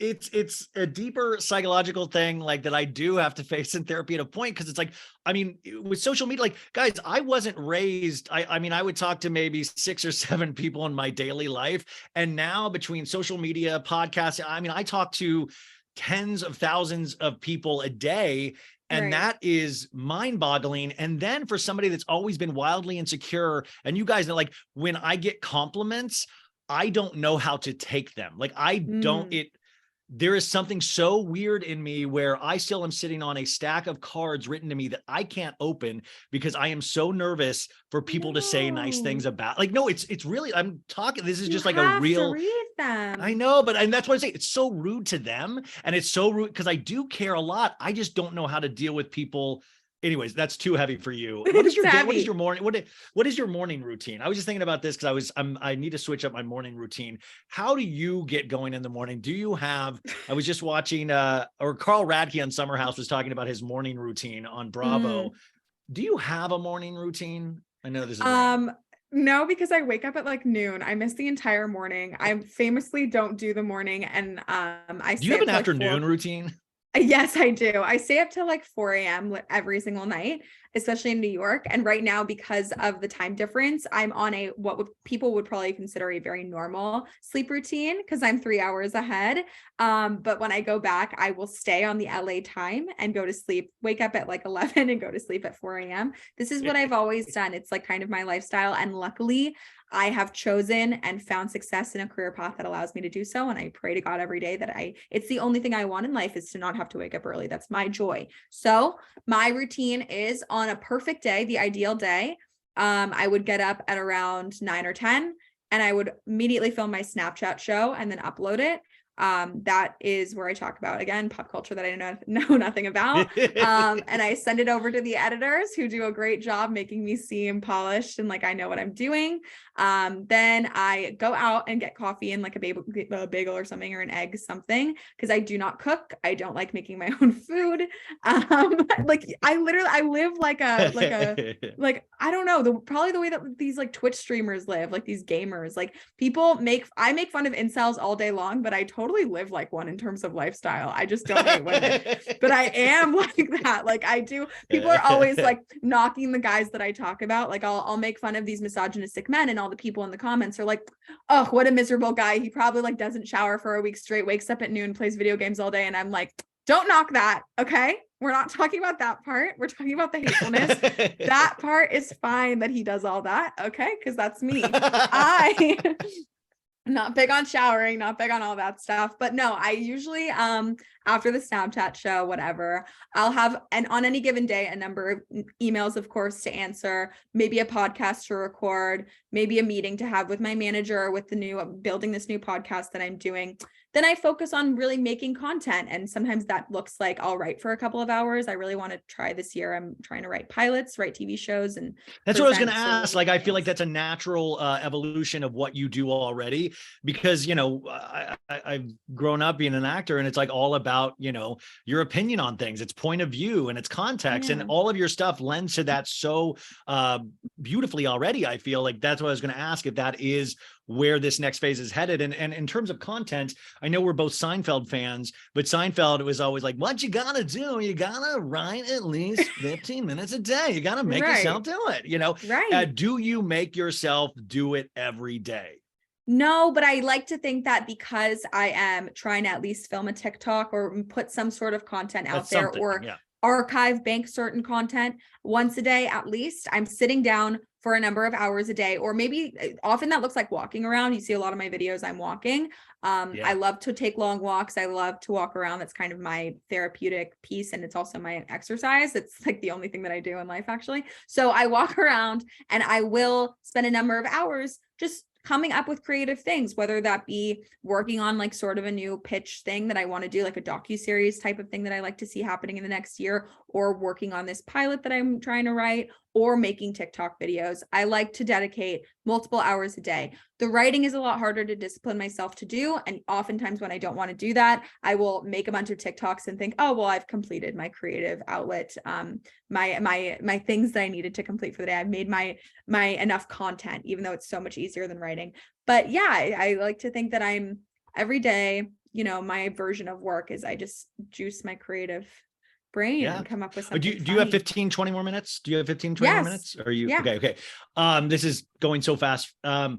It's a deeper psychological thing, like, that I do have to face in therapy at a point. Cause it's like, I mean, with social media, like, guys, I wasn't raised. I mean, I would talk to maybe 6 or 7 people in my daily life. And now between social media, podcasts, I mean, I talk to tens of thousands of people a day. And that is mind boggling. And then for somebody that's always been wildly insecure, and you guys know, like, when I get compliments, I don't know how to take them. Like, there is something so weird in me where I still am sitting on a stack of cards written to me that I can't open because I am so nervous for people to say nice things about. Like, no, it's really, I'm talking, this is just like a real, read them. I know, and that's what I say. It's so rude to them. And it's so rude because I do care a lot. I just don't know how to deal with people. Anyways, that's too heavy for you. What is your day? What is your morning? What is your morning routine? I was just thinking about this because I need to switch up my morning routine. How do you get going in the morning? Do you have, I was just watching, or Carl Radke on Summer House was talking about his morning routine on Bravo. Do you have a morning routine? I know this is no, because I wake up at like noon. I miss the entire morning. I famously don't do the morning. And do you have an afternoon routine? Yes, I do. I stay up till like 4 a.m. every single night, especially in New York. And right now, because of the time difference, I'm on people would probably consider a very normal sleep routine because I'm 3 hours ahead. But when I go back, I will stay on the LA time and go to sleep, wake up at like 11 and go to sleep at 4 a.m. This is what I've always done. It's like kind of my lifestyle. And luckily, I have chosen and found success in a career path that allows me to do so. And I pray to God every day that it's the only thing I want in life is to not have to wake up early. That's my joy. So my routine is on a perfect day, the ideal day. I would get up at around 9 or 10 and I would immediately film my Snapchat show and then upload it. That is where I talk about, again, pop culture that I know nothing about. And I send it over to the editors who do a great job making me seem polished and like I know what I'm doing. Then I go out and get coffee and like a bagel or something or an egg, something, because I do not cook. I don't like making my own food. Like I live like I don't know, probably the way that these like Twitch streamers live, like these gamers, like I make fun of incels all day long, but I totally live like one in terms of lifestyle. I just don't hate women, but I am like that. Like I do. People are always like knocking the guys that I talk about. Like I'll make fun of these misogynistic men and all the people in the comments are like, oh, what a miserable guy. He probably like doesn't shower for a week straight, wakes up at noon, plays video games all day. And I'm like, don't knock that. Okay. We're not talking about that part. We're talking about the hatefulness. That part is fine that he does all that. Okay. Cause that's me. Not big on showering, not big on all that stuff. But no, I usually, after the Snapchat show, whatever, I'll have, and on any given day, a number of emails, of course, to answer, maybe a podcast to record, maybe a meeting to have with my manager with building this new podcast that I'm doing. Then I focus on really making content. And sometimes that looks like I'll write for a couple of hours. I really want to try this year. I'm trying to write pilots, write TV shows. And that's what I was going to ask. Like, I feel like that's a natural evolution of what you do already, because, you know, I've grown up being an actor and it's like all about, you know, your opinion on things, it's point of view and it's context, and all of your stuff lends to that so beautifully already. I feel like that's what I was going to ask, if that is where this next phase is headed. And in terms of content, I know we're both Seinfeld fans, but Seinfeld was always like, what you gotta do, you gotta write at least 15 minutes a day. You gotta make yourself do it, you know? Do you make yourself do it every day? No, but I like to think that because I am trying to at least film a TikTok or put some sort of content out there, or archive bank certain content once a day, at least I'm sitting down for a number of hours a day, or maybe often that looks like walking around. You see a lot of my videos, I'm walking. I love to take long walks. I love to walk around. That's kind of my therapeutic piece. And it's also my exercise. It's like the only thing that I do in life, actually. So I walk around and I will spend a number of hours just coming up with creative things, whether that be working on like sort of a new pitch thing that I want to do, like a docuseries type of thing that I like to see happening in the next year, or working on this pilot that I'm trying to write, or making TikTok videos. I like to dedicate multiple hours a day. The writing is a lot harder to discipline myself to do. And oftentimes when I don't want to do that, I will make a bunch of TikToks and think, oh, well, I've completed my creative outlet, my things that I needed to complete for the day. I've made my enough content, even though it's so much easier than writing. But yeah, I like to think that I'm every day, you know, my version of work is I just juice my creative brain and come up with something. Do you have 15, 20 more minutes? Do you have 15, 20 more minutes? Or are you okay? This is going so fast. I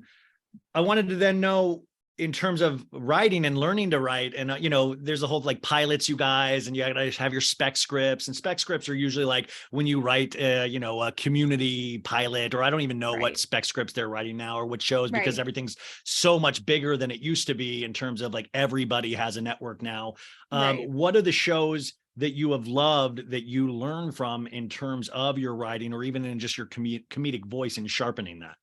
wanted to then know, in terms of writing and learning to write, and you know, there's a whole like pilots, you guys, and you gotta have your spec scripts, and spec scripts are usually like when you write you know, a community pilot, or I don't even know what spec scripts they're writing now or what shows, because everything's so much bigger than it used to be in terms of like everybody has a network now. What are the shows that you have loved that you learn from in terms of your writing, or even in just your comedic voice and sharpening that?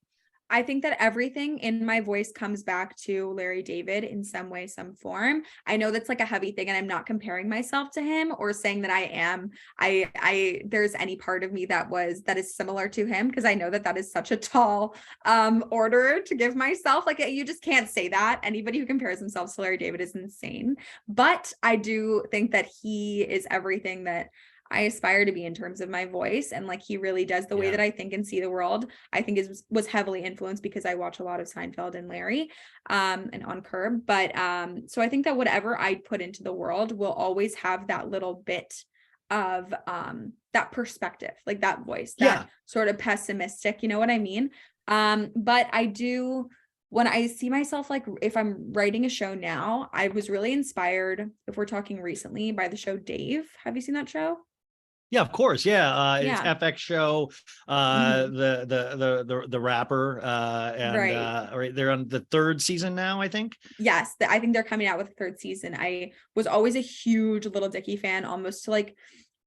I think that everything in my voice comes back to Larry David in some way, some form. I know that's like a heavy thing, and I'm not comparing myself to him or saying that I am. There's any part of me that is similar to him, because I know that is such a tall order to give myself. Like, you just can't say that. Anybody who compares themselves to Larry David is insane. But I do think that he is everything that I aspire to be in terms of my voice. And like, he really does the way that I think and see the world, I think was heavily influenced because I watch a lot of Seinfeld and Larry, and on Curb. But, so I think that whatever I put into the world will always have that little bit of, that perspective, like that voice, that sort of pessimistic, you know what I mean? But I do, when I see myself, like if I'm writing a show now, I was really inspired, if we're talking recently, by the show Dave. Have you seen that show? Yeah, of course. It's FX show, the rapper, and they're on the third season now, I think. Yes, I think they're coming out with a third season. I was always a huge Little Dicky fan, almost to like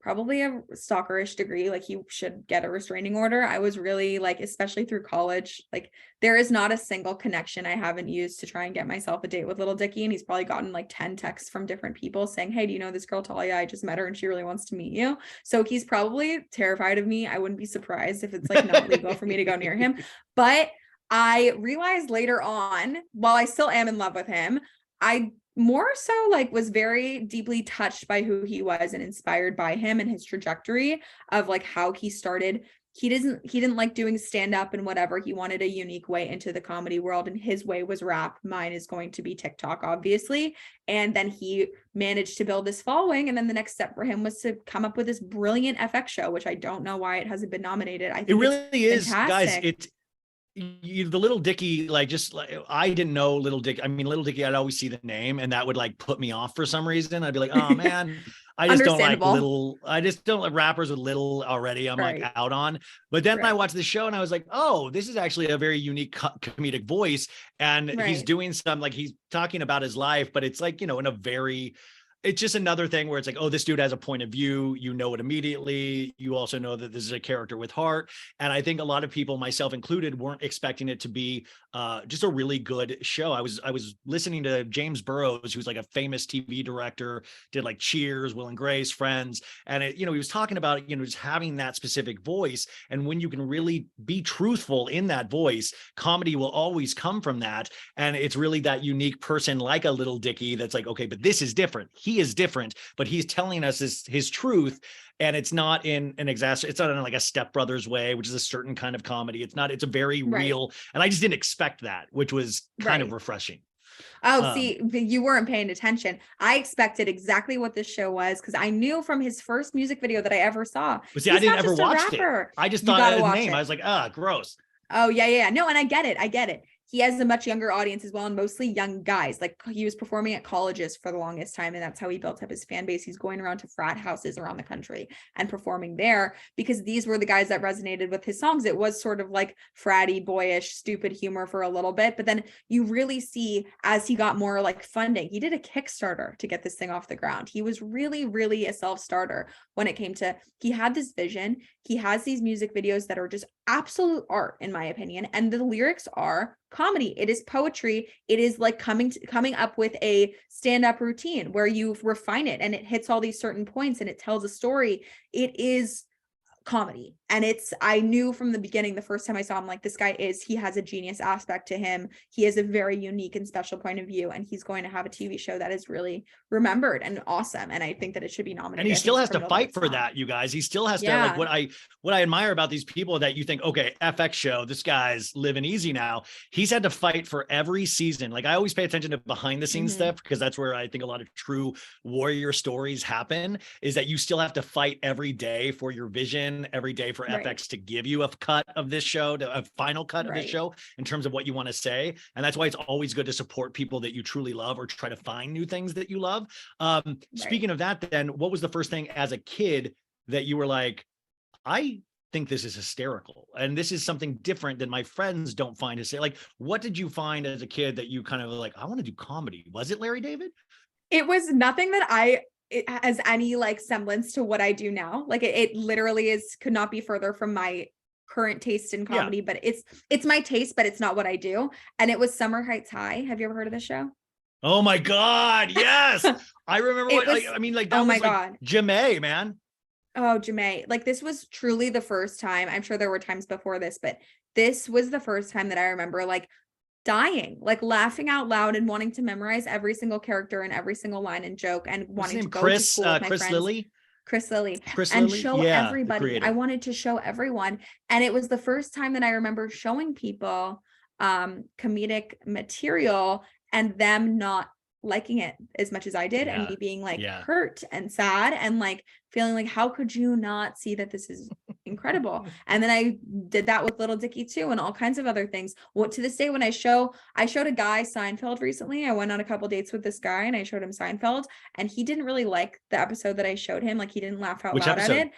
probably a stalkerish degree. Like, he should get a restraining order. I was really like, especially through college, like there is not a single connection I haven't used to try and get myself a date with Little Dicky. And he's probably gotten like 10 texts from different people saying, hey, do you know this girl Talia? I just met her and she really wants to meet you. So he's probably terrified of me. I wouldn't be surprised if it's like not legal for me to go near him. But I realized later on, while I still am in love with him, I more so like was very deeply touched by who he was and inspired by him and his trajectory of like how he started. He didn't like doing stand-up and whatever. He wanted a unique way into the comedy world, and his way was rap. Mine is going to be TikTok, obviously. And then he managed to build this following, and then the next step for him was to come up with this brilliant FX show, which I don't know why it hasn't been nominated. I think it really is, fantastic. guys. The Little Dicky, like, just like, I didn't know Little Dicky. I mean, Little Dicky, I'd always see the name, and that would like put me off for some reason. I'd be like, oh man, I just don't like rappers with little already. I'm like out on. But then I watched the show and I was like, oh, this is actually a very unique comedic voice. And he's doing some, like, he's talking about his life, but it's like, you know, in a very, it's just another thing where it's like, oh, this dude has a point of view. You know it immediately. You also know that this is a character with heart. And I think a lot of people, myself included, weren't expecting it to be just a really good show. I was listening to James Burrows, who's like a famous TV director, did like Cheers, Will and Grace, Friends. And he was talking about, just having that specific voice. And when you can really be truthful in that voice, comedy will always come from that. And it's really that unique person like a Little Dicky that's like, okay, but this is different. He is different, but he's telling us his truth. And it's not in an it's not in like a Step Brothers way, which is a certain kind of comedy. It's a very real, and I just didn't expect that, which was kind of refreshing. Oh, see, you weren't paying attention. I expected exactly what this show was, because I knew from his first music video that I ever saw. But see, I didn't ever watch it. I just thought of his name. I was like, gross. Oh, yeah. No, and I get it. He has a much younger audience as well, and mostly young guys. Like, he was performing at colleges for the longest time, and that's how he built up his fan base. He's going around to frat houses around the country and performing there, because these were the guys that resonated with his songs. It was sort of like fratty, boyish, stupid humor for a little bit, but then you really see, as he got more like funding, he did a Kickstarter to get this thing off the ground. He was really, really a self-starter when it came to, he had this vision. He has these music videos that are just absolute art, in my opinion, and the lyrics are comedy. It is poetry. It is like coming up with a stand-up routine where you refine it and it hits all these certain points and it tells a story. It is comedy. And I knew from the beginning, the first time I saw him, like, this guy he has a genius aspect to him. He has a very unique and special point of view, and he's going to have a TV show that is really remembered and awesome. And I think that it should be nominated. And he still has to fight for that, you guys. He still has to, like, what I admire about these people that you think, okay, FX show, this guy's living easy now. He's had to fight for every season. Like, I always pay attention to behind the scenes stuff, because that's where I think a lot of true warrior stories happen, is that you still have to fight every day for your vision, every day for FX to give you a cut of this show, a final cut of this show in terms of what you want to say. And that's why it's always good to support people that you truly love, or try to find new things that you love. Speaking of that, then, what was the first thing as a kid that you were like, I think this is hysterical, and this is something different than my friends don't find hysterical? Like, what did you find as a kid that you kind of like, I want to do comedy? Was it Larry David? It was nothing that it has any like semblance to what I do now. Like, it literally could not be further from my current taste in comedy, but it's my taste, but it's not what I do. And it was Summer Heights High. Have you ever heard of this show? Oh my God. Yes. I remember that was like Jamae, man. Oh, Jamae. Like, this was truly the first time. I'm sure there were times before this, but this was the first time that I remember like dying, like laughing out loud and wanting to memorize every single character and every single line and joke, and wanting to go to school with my friends. Chris Lilly, and show everybody. I wanted to show everyone. And it was the first time that I remember showing people comedic material and them not liking it as much as I did, and me being like hurt and sad and like feeling like, how could you not see that this is incredible? And then I did that with Little Dicky too, and all kinds of other things. Well, to this day, when I showed a guy Seinfeld recently. I went on a couple dates with this guy and I showed him Seinfeld, and he didn't really like the episode that I showed him. Like, he didn't laugh out loud at it.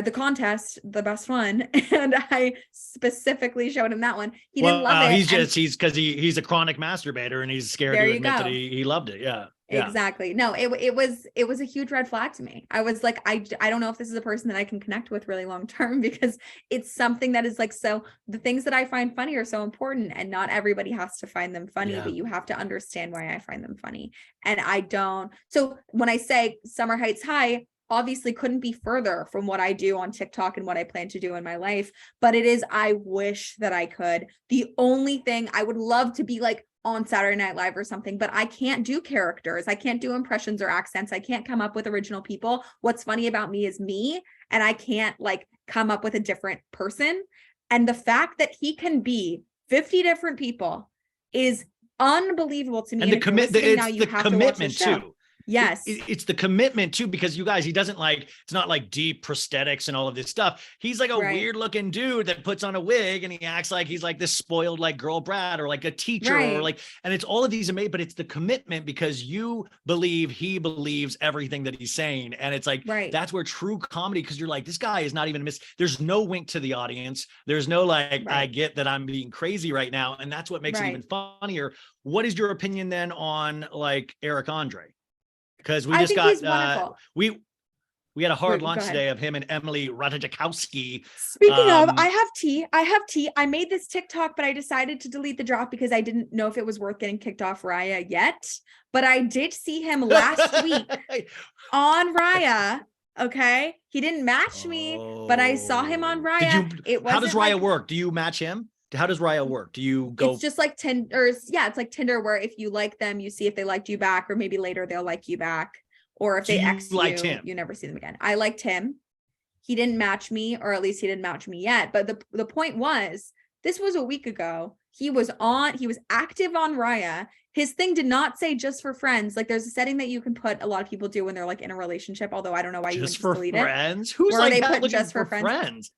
The contest, the best one, and I specifically showed him that one. He didn't love it. He's because he's a chronic masturbator, and he's scared to admit that he loved it. Yeah. Exactly. No, it was a huge red flag to me. I was like, I don't know if this is a person that I can connect with really long term, because it's something that is like, so the things that I find funny are so important, and not everybody has to find them funny, but you have to understand why I find them funny. And I don't. So when I say Summer Heights High, obviously couldn't be further from what I do on TikTok and what I plan to do in my life, but I wish that I could. The only thing, I would love to be like on Saturday Night Live or something, but I can't do characters. I can't do impressions or accents. I can't come up with original people. What's funny about me is me, and I can't like come up with a different person. And the fact that he can be 50 different people is unbelievable to me. And the commitment too. Yes. It's the commitment too, because you guys, he doesn't like, it's not like deep prosthetics and all of this stuff. He's like a weird looking dude that puts on a wig, and he acts like he's like this spoiled like girl brat, or like a teacher, or like, and it's all of these amazing, but it's the commitment, because he believes everything that he's saying. And it's like, that's where true comedy, because you're like, this guy is not even there's no wink to the audience. There's no like, I get that I'm being crazy right now. And that's what makes it even funnier. What is your opinion then on like Eric Andre? Because we just got we had a hard lunch today of him and Emily Ratajkowski. Speaking of, I have tea. I made this TikTok, but I decided to delete the drop because I didn't know if it was worth getting kicked off Raya yet. But I did see him last week on Raya. Okay, he didn't match me, but I saw him on Raya. How does Raya work? Do you match him? How does Raya work? Do you go? It's just like Tinder. Yeah, it's like Tinder, where if you like them, you see if they liked you back, or maybe later they'll like you back. Or if they X you, you never see them again. I liked him. He didn't match me, or at least he didn't match me yet. But the point was, this was a week ago. He was active on Raya. His thing did not say just for friends. Like, there's a setting that you can put, a lot of people do when they're like in a relationship, although I don't know why you would just delete it. Just for friends? Who's like they put just for friends?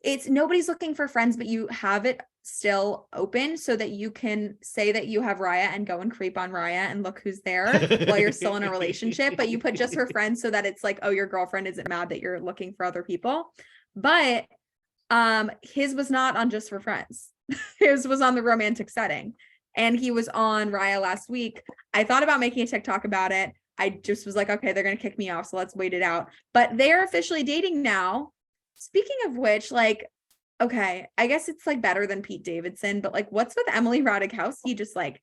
It's nobody's looking for friends, but you have it still open so that you can say that you have Raya and go and creep on Raya and look who's there while you're still in a relationship. But you put just for friends so that it's like, oh, your girlfriend isn't mad that you're looking for other people. But his was not on just for friends. His was on the romantic setting, and he was on Raya last week. I thought about making a TikTok about it. I just was like, okay, they're gonna kick me off, so let's wait it out. But they're officially dating now. Speaking of which, like, okay, I guess it's like better than Pete Davidson, but like, what's with Emily Ratajkowski just like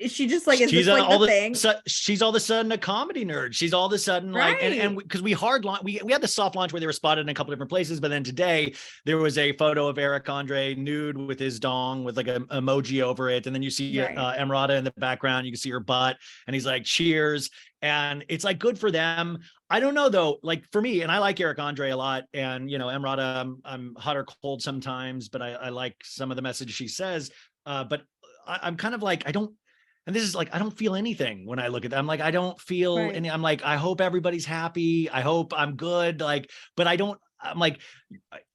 is she just like, is this like the thing? She's all of a sudden a comedy nerd. She's all of a sudden like, and because we hard launch, we had the soft launch where they were spotted in a couple different places, but then today there was a photo of Eric Andre nude with his dong with like an emoji over it, and then you see Emrata in the background. You can see her butt, and he's like, cheers. And it's like good for them. I don't know though, like for me, and I like Eric Andre a lot, and Emrata, I'm hot or cold sometimes, but I like some of the messages she says. But I'm kind of like, I don't feel anything when I look at them. Like, I don't feel any, I'm like, I hope everybody's happy. I hope I'm good. Like, but I'm like,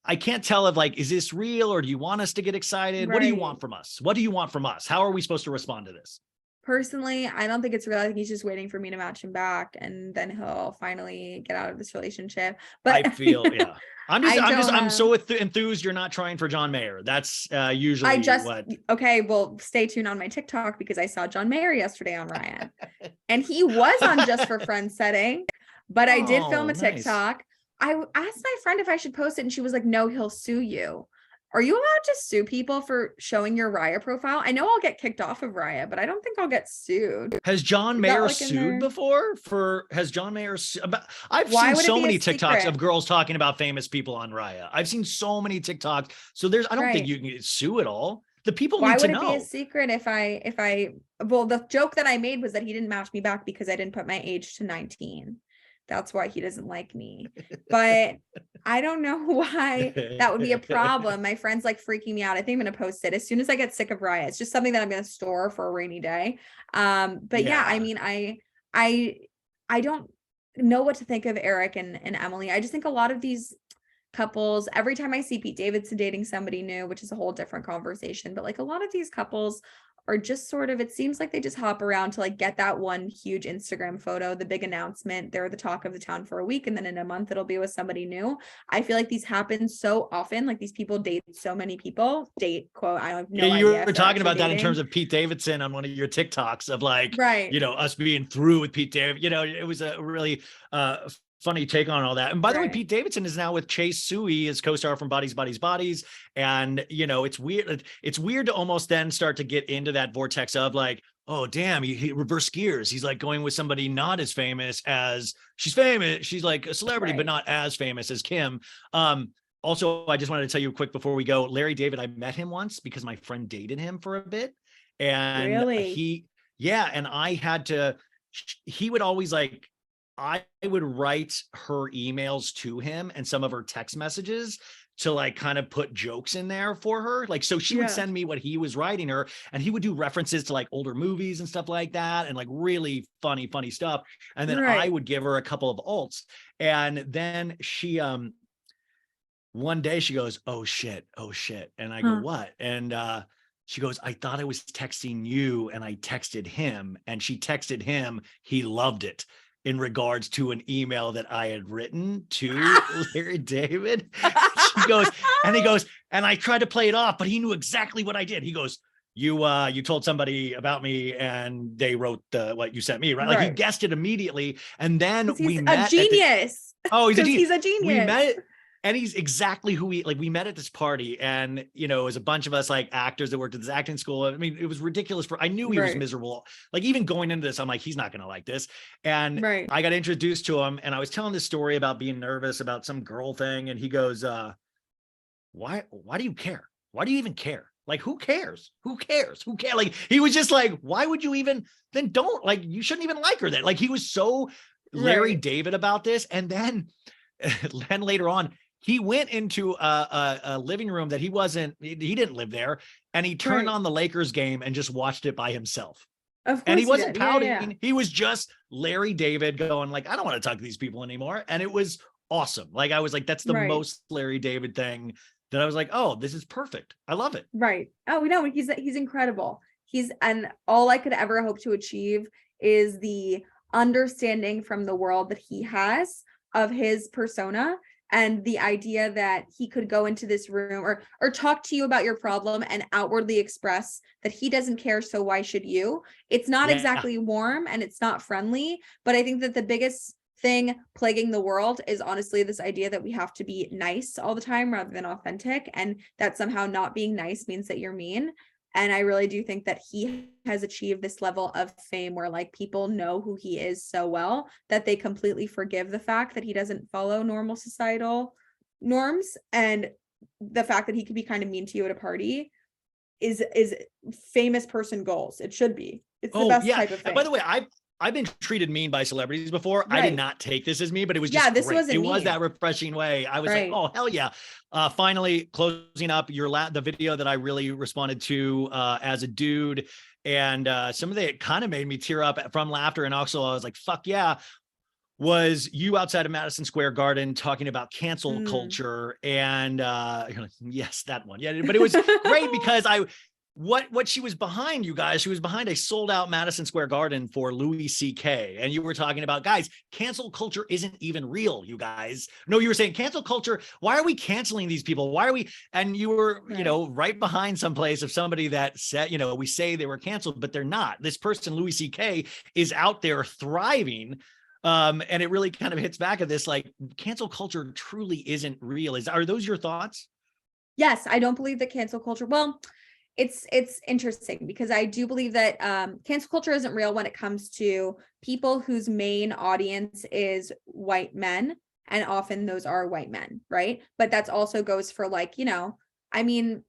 I can't tell if like, is this real or do you want us to get excited? What do you want from us? What do you want from us? How are we supposed to respond to this? Personally, I don't think it's real. I think he's just waiting for me to match him back, and then he'll finally get out of this relationship. But I feel, I'm so enthused you're not trying for John Mayer. That's usually okay, well, stay tuned on my TikTok because I saw John Mayer yesterday on Ryan. And he was on Just for Friends setting, but I did film a TikTok. I asked my friend if I should post it, and she was like, no, he'll sue you. Are you allowed to sue people for showing your Raya profile? I know I'll get kicked off of Raya, but I don't think I'll get sued. Has John Mayer sued before? I've seen so many TikToks of girls talking about famous people on Raya. I've seen so many TikToks. So I don't think you can sue at all. The people need to know. Why would it be a secret well, the joke that I made was that he didn't match me back because I didn't put my age to 19. That's why he doesn't like me. But I don't know why that would be a problem. My friend's like freaking me out. I think I'm going to post it as soon as I get sick of Raya. It's just something that I'm going to store for a rainy day. But yeah, I mean, I don't know what to think of Eric and Emily. I just think a lot of these couples, every time I see Pete Davidson dating somebody new, which is a whole different conversation, but like a lot of these couples are just sort of, it seems like they just hop around to like get that one huge Instagram photo, the big announcement. They're the talk of the town for a week, and then in a month it'll be with somebody new. I feel like these happen so often. Like these people date so many people, quote, I don't know. You were talking about that in terms of Pete Davidson on one of your TikToks of like, us being through with Pete Davidson. It was a really funny take on all that. And by the way, Pete Davidson is now with Chase Sui, his co-star from Bodies, Bodies, Bodies. And, it's weird. It's weird to almost then start to get into that vortex of like, oh, damn, he reverse gears. He's like going with somebody not as famous as she's famous. She's like a celebrity, but not as famous as Kim. Also, I just wanted to tell you quick before we go, Larry David, I met him once because my friend dated him for a bit. And and I had to, he would always like, I would write her emails to him and some of her text messages to like kind of put jokes in there for her. Like, so she would send me what he was writing her, and he would do references to like older movies and stuff like that. And like really funny stuff. And then I would give her a couple of alts. And then she, one day she goes, oh shit. And I go, what? And, she goes, I thought I was texting you and I texted him, and she texted him. He loved it. In regards to an email that I had written to Larry David. He goes, and I tried to play it off, but he knew exactly what I did. He goes, you told somebody about me and they wrote what you sent me, right? Like he guessed it immediately. And then we met. He's a genius. He's a genius. We met. And he's exactly who we met at this party. And, it was a bunch of us like actors that worked at this acting school. I mean, it was ridiculous. I knew he was miserable. Like even going into this, I'm like, he's not going to like this. And I got introduced to him, and I was telling this story about being nervous about some girl thing. And he goes, why do you care? Why do you even care? Like, who cares? Like, he was just like, why would you even, then don't, like, you shouldn't even like her then. Like, he was so Larry David about this. And then later on, he went into a living room that he didn't live there, and he turned on the Lakers game and just watched it by himself. Of course, and he wasn't pouting. Yeah. He was just Larry David going like, I don't want to talk to these people anymore. And it was awesome. Like, I was like, that's the most Larry David thing that I was like, oh, this is perfect. I love it. Right. Oh, no, he's incredible. And all I could ever hope to achieve is the understanding from the world that he has of his persona, and the idea that he could go into this room or talk to you about your problem and outwardly express that he doesn't care. So why should you? It's not exactly warm and it's not friendly, but I think that the biggest thing plaguing the world is honestly this idea that we have to be nice all the time rather than authentic, and that somehow not being nice means that you're mean. And I really do think that he has achieved this level of fame where like people know who he is so well that they completely forgive the fact that he doesn't follow normal societal norms. And the fact that he could be kind of mean to you at a party is famous person goals. It should be. It's the best type of thing. And by the way, I've been treated mean by celebrities before. Right. I did not take this as me, but it was just this great. wasn't It mean. was that refreshing way. I was like, oh, hell yeah. Finally closing up the video that I really responded to as a dude. And some of it kind of made me tear up from laughter. And also I was like, fuck yeah. Was you outside of Madison Square Garden talking about cancel culture? And yes, that one. Yeah, but it was great because what she was behind, you guys, she was behind a sold out Madison Square Garden for Louis C.K. And you were talking about, guys, cancel culture isn't even real, you guys. No, you were saying cancel culture. Why are we canceling these people? Why are we? And you were, right behind someplace of somebody that said, we say they were canceled, but they're not. This person, Louis C.K., is out there thriving. And it really kind of hits back at this, like, cancel culture truly isn't real. Are those your thoughts? Yes, I don't believe that cancel culture. Well, it's interesting because I do believe that cancel culture isn't real when it comes to people whose main audience is white men, and often those are white men, right? But that's also goes for like, I mean,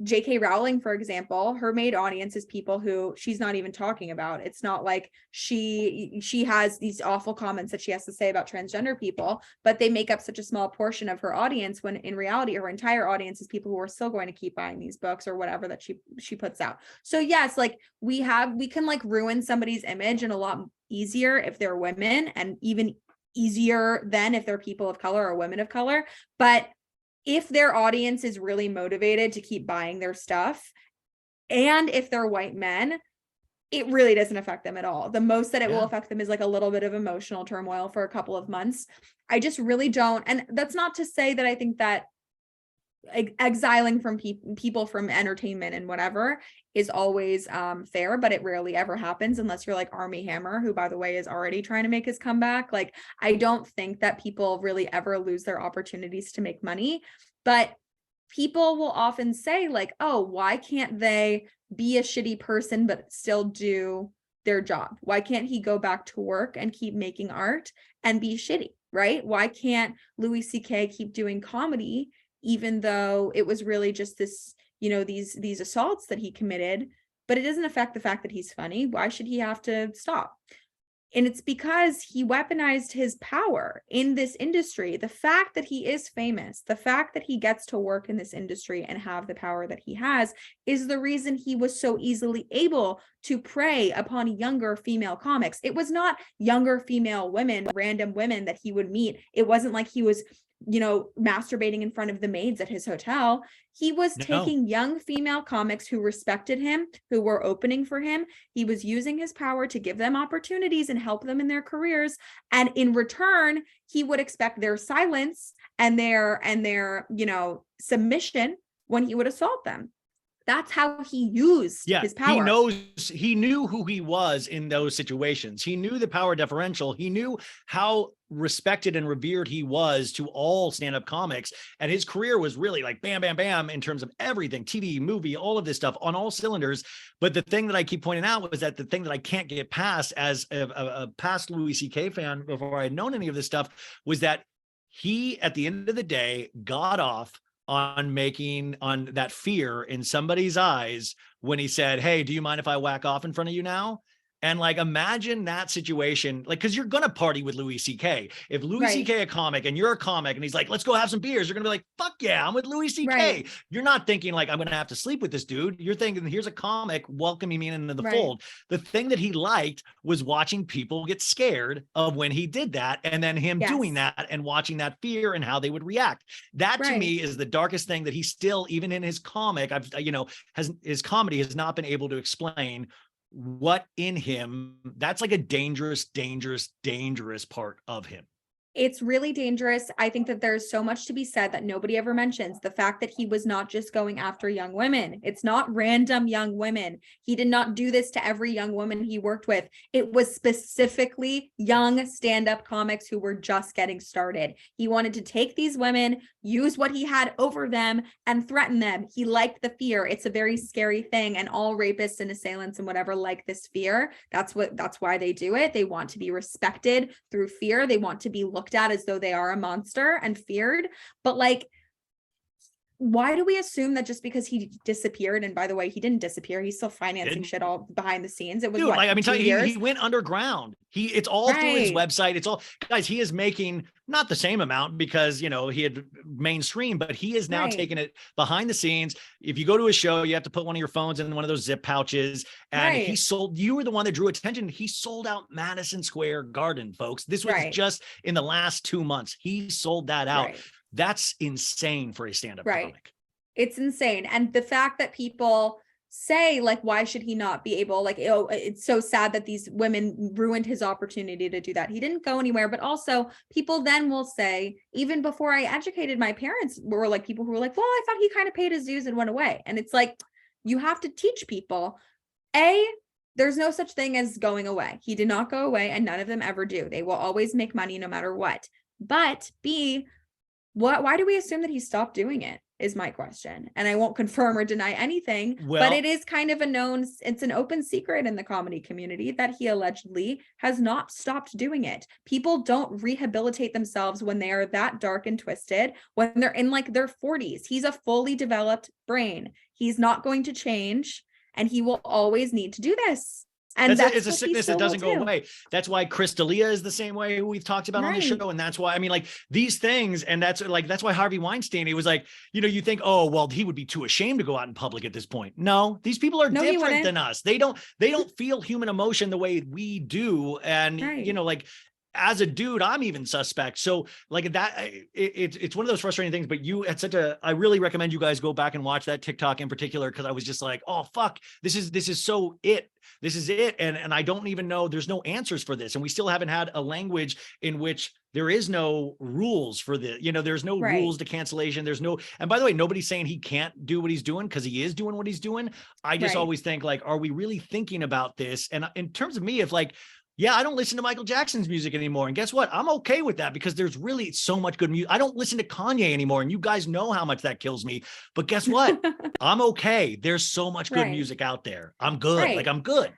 J.K. Rowling, for example, her main audience is people who she's not even talking about. It's not like she has these awful comments that she has to say about transgender people, but they make up such a small portion of her audience when in reality her entire audience is people who are still going to keep buying these books or whatever that she puts out. So yes, like we can like ruin somebody's image and a lot easier if they're women, and even easier than if they're people of color or women of color. But if their audience is really motivated to keep buying their stuff, and if they're white men, it really doesn't affect them at all. The most that it will affect them is like a little bit of emotional turmoil for a couple of months. I just really don't. And that's not to say that I think that exiling from people from entertainment and whatever is always fair, but it rarely ever happens unless you're like Armie Hammer, who by the way is already trying to make his comeback. Like, I don't think that people really ever lose their opportunities to make money, but people will often say like, oh, why can't they be a shitty person but still do their job? Why can't he go back to work and keep making art and be shitty, right? Why can't Louis C.K. keep doing comedy even though it was really just this, these assaults that he committed, but it doesn't affect the fact that he's funny? Why should he have to stop? And it's because he weaponized his power in this industry. The fact that he is famous, the fact that he gets to work in this industry and have the power that he has is the reason he was so easily able to prey upon younger female comics. It was not younger female women, random women that he would meet. It wasn't like he was masturbating in front of the maids at his hotel. He was taking young female comics who respected him, who were opening for him. He was using his power to give them opportunities and help them in their careers. And in return, he would expect their silence and their submission when he would assault them. That's how he used his power. He knew who he was in those situations. He knew the power differential. He knew how respected and revered he was to all stand-up comics. And his career was really like bam, bam, bam in terms of everything, TV, movie, all of this stuff on all cylinders. But the thing that I keep pointing out was that the thing that I can't get past as a past Louis C.K. fan before I had known any of this stuff was that he, at the end of the day, got off on that fear in somebody's eyes when he said, hey, do you mind if I whack off in front of you now? And like, imagine that situation, like, cause you're going to party with Louis C.K. If Louis C.K. a comic and you're a comic and he's like, let's go have some beers, you're going to be like, fuck yeah, I'm with Louis C.K. Right. You're not thinking like, I'm going to have to sleep with this dude. You're thinking, here's a comic welcoming me into the fold. The thing that he liked was watching people get scared of when he did that. And then him doing that and watching that fear and how they would react. That to me is the darkest thing that he still, even in his comic, his comedy has not been able to explain what in him. That's like a dangerous, dangerous, dangerous part of him. It's really dangerous. I think that there's so much to be said that nobody ever mentions. The fact that he was not just going after young women. It's not random young women. He did not do this to every young woman he worked with. It was specifically young stand-up comics who were just getting started. He wanted to take these women, use what he had over them, and threaten them. He liked the fear. It's a very scary thing. And all rapists and assailants and whatever like this fear. That's why they do it. They want to be respected through fear. They want to be looked at as though they are a monster and feared. But like, why do we assume that just because he disappeared, and by the way, he didn't disappear, he's still financing shit all behind the scenes. It was Dude, what, like, I mean, 2 years? he went underground. It's all through his website. It's all, guys, he is making not the same amount because, you know, he had mainstream, but he is now taking it behind the scenes. If you go to a show, you have to put one of your phones in one of those zip pouches, and he sold, you were the one that drew attention. He sold out Madison Square Garden, folks. This was just in the last 2 months. He sold that out. That's insane for a stand-up comic. It's insane. And the fact that people say, like, why should he not be able, like, oh, it's so sad that these women ruined his opportunity to do that. He didn't go anywhere. But also people then will say, even before I educated, my parents were like, people who were like, well, I thought he kind of paid his dues and went away. And it's like, you have to teach people, there's no such thing as going away. He did not go away, and none of them ever do. They will always make money no matter what. But B, why do we assume that he stopped doing it is my question. And I won't confirm or deny anything, but it is kind of it's an open secret in the comedy community that he allegedly has not stopped doing it. People don't rehabilitate themselves when they are that dark and twisted, when they're in like their 40s. He's a fully developed brain. He's not going to change, and he will always need to do this. And it's a sickness that doesn't go away. That's why Talia is the same way, who we've talked about on the show. And that's why, I mean, like, thhy Harvey Weinstein, he was like, you know, you think, oh, well, he would be too ashamed to go out in public at this point. No, these people are different than us. They don't feel human emotion the way we do. And, you know, like, as a dude, I'm even suspect. So like that, it's one of those frustrating things, but I really recommend you guys go back and watch that TikTok in particular. Cause I was just like, oh, fuck, this is it. This is it. And I don't even know, there's no answers for this. And we still haven't had a language in which there is no rules for the, you know, there's no rules to cancellation. There's no, and by the way, nobody's saying he can't do what he's doing, because he is doing what he's doing. I just always think, like, are we really thinking about this? And in terms of me, if like, yeah, I don't listen to Michael Jackson's music anymore. And guess what? I'm okay with that, because there's really so much good music. I don't listen to Kanye anymore. And you guys know how much that kills me. But guess what? I'm okay. There's so much good music out there. I'm good. Like, I'm good.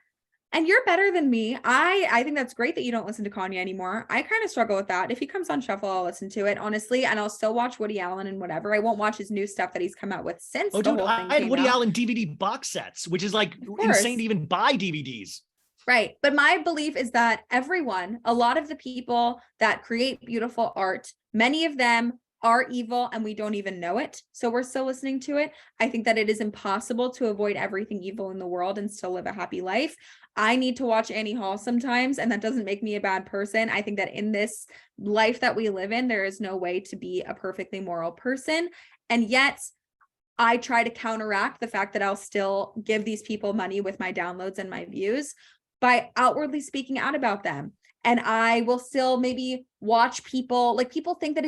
And you're better than me. I think that's great that you don't listen to Kanye anymore. I kind of struggle with that. If he comes on Shuffle, I'll listen to it, honestly. And I'll still watch Woody Allen and whatever. I won't watch his new stuff that he's come out with since. Oh, dude, I had Woody Allen DVD box sets, which is like insane to even buy DVDs. Right. But my belief is that a lot of the people that create beautiful art, many of them are evil and we don't even know it. So we're still listening to it. I think that it is impossible to avoid everything evil in the world and still live a happy life. I need to watch Annie Hall sometimes, and that doesn't make me a bad person. I think that in this life that we live in, there is no way to be a perfectly moral person. And yet I try to counteract the fact that I'll still give these people money with my downloads and my views by outwardly speaking out about them. And I will still maybe watch people, like, people think that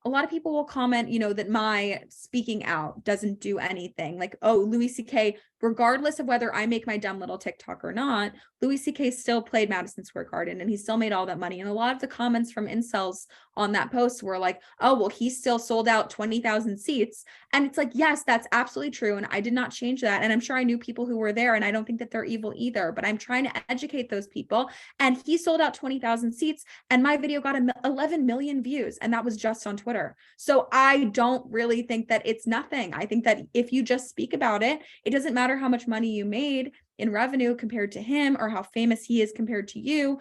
a lot of people will comment, you know, that my speaking out doesn't do anything. Like, oh, Louis C.K., regardless of whether I make my dumb little TikTok or not, Louis C.K. still played Madison Square Garden and he still made all that money. And a lot of the comments from incels on that post were like, oh, well, he still sold out 20,000 seats. And it's like, yes, that's absolutely true. And I did not change that. And I'm sure I knew people who were there, and I don't think that they're evil either, but I'm trying to educate those people. And he sold out 20,000 seats and my video got 11 million views. And that was just on Twitter. So I don't really think that it's nothing. I think that if you just speak about it, it doesn't matter how much money you made in revenue compared to him or how famous he is compared to you.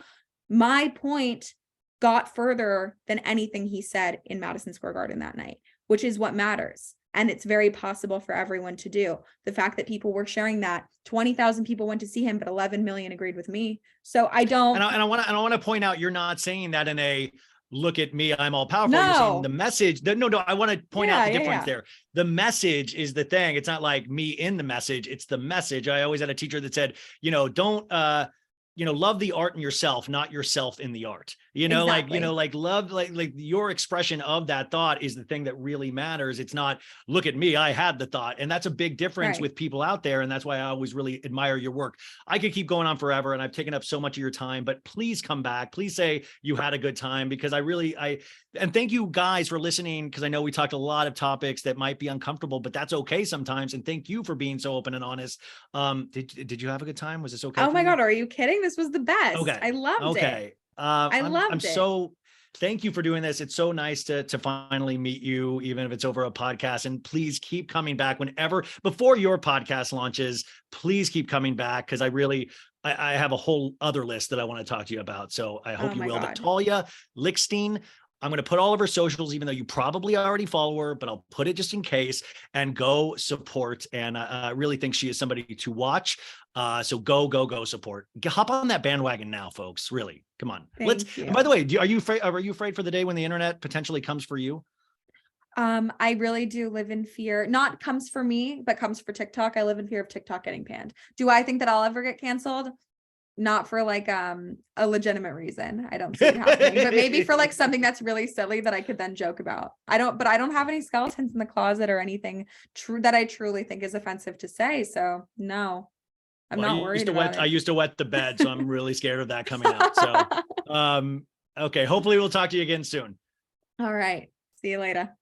My point got further than anything he said in Madison Square Garden that night, which is what matters. And it's very possible for everyone to do. The fact that people were sharing that 20,000 people went to see him, but 11 million agreed with me. So I don't. And I want to point out, you're not saying that in a look at me, I'm all powerful. No. You're saying the message. No, I want to point out the difference there. The message is the thing. It's not like me in the message. It's the message. I always had a teacher that said, don't, love the art in yourself, not yourself in the art. You know, Exactly. like love, like your expression of that thought is the thing that really matters. It's not, look at me, I had the thought. And that's a big difference with people out there. And that's why I always really admire your work. I could keep going on forever, and I've taken up so much of your time, but please come back. Please say you had a good time, because and thank you guys for listening, because I know we talked a lot of topics that might be uncomfortable, but that's okay sometimes. And thank you for being so open and honest. Did you have a good time? Was this okay? Oh my God, are you kidding? This was the best. Okay. I loved it. I loved it. So thank you for doing this. It's so nice to finally meet you, even if it's over a podcast. And please keep coming back before your podcast launches. Please keep coming back, because I have a whole other list that I want to talk to you about. So I hope you will. God. But Talia Lichtstein, I'm going to put all of her socials, even though you probably already follow her, but I'll put it just in case, and go support. And I really think she is somebody to watch. So go support. Hop on that bandwagon now, folks. Really, come on. Thank you. And by the way, are you afraid for the day when the internet potentially comes for you? I really do live in fear. Not comes for me, but comes for TikTok. I live in fear of TikTok getting banned. Do I think that I'll ever get canceled? Not for like a legitimate reason. I don't see it happening, but maybe for like something that's really silly that I could then joke about. I don't have any skeletons in the closet or anything true that I truly think is offensive to say. So no, I'm not worried about it. I used to wet the bed, so I'm really scared of that coming out. So, okay. Hopefully we'll talk to you again soon. All right. See you later.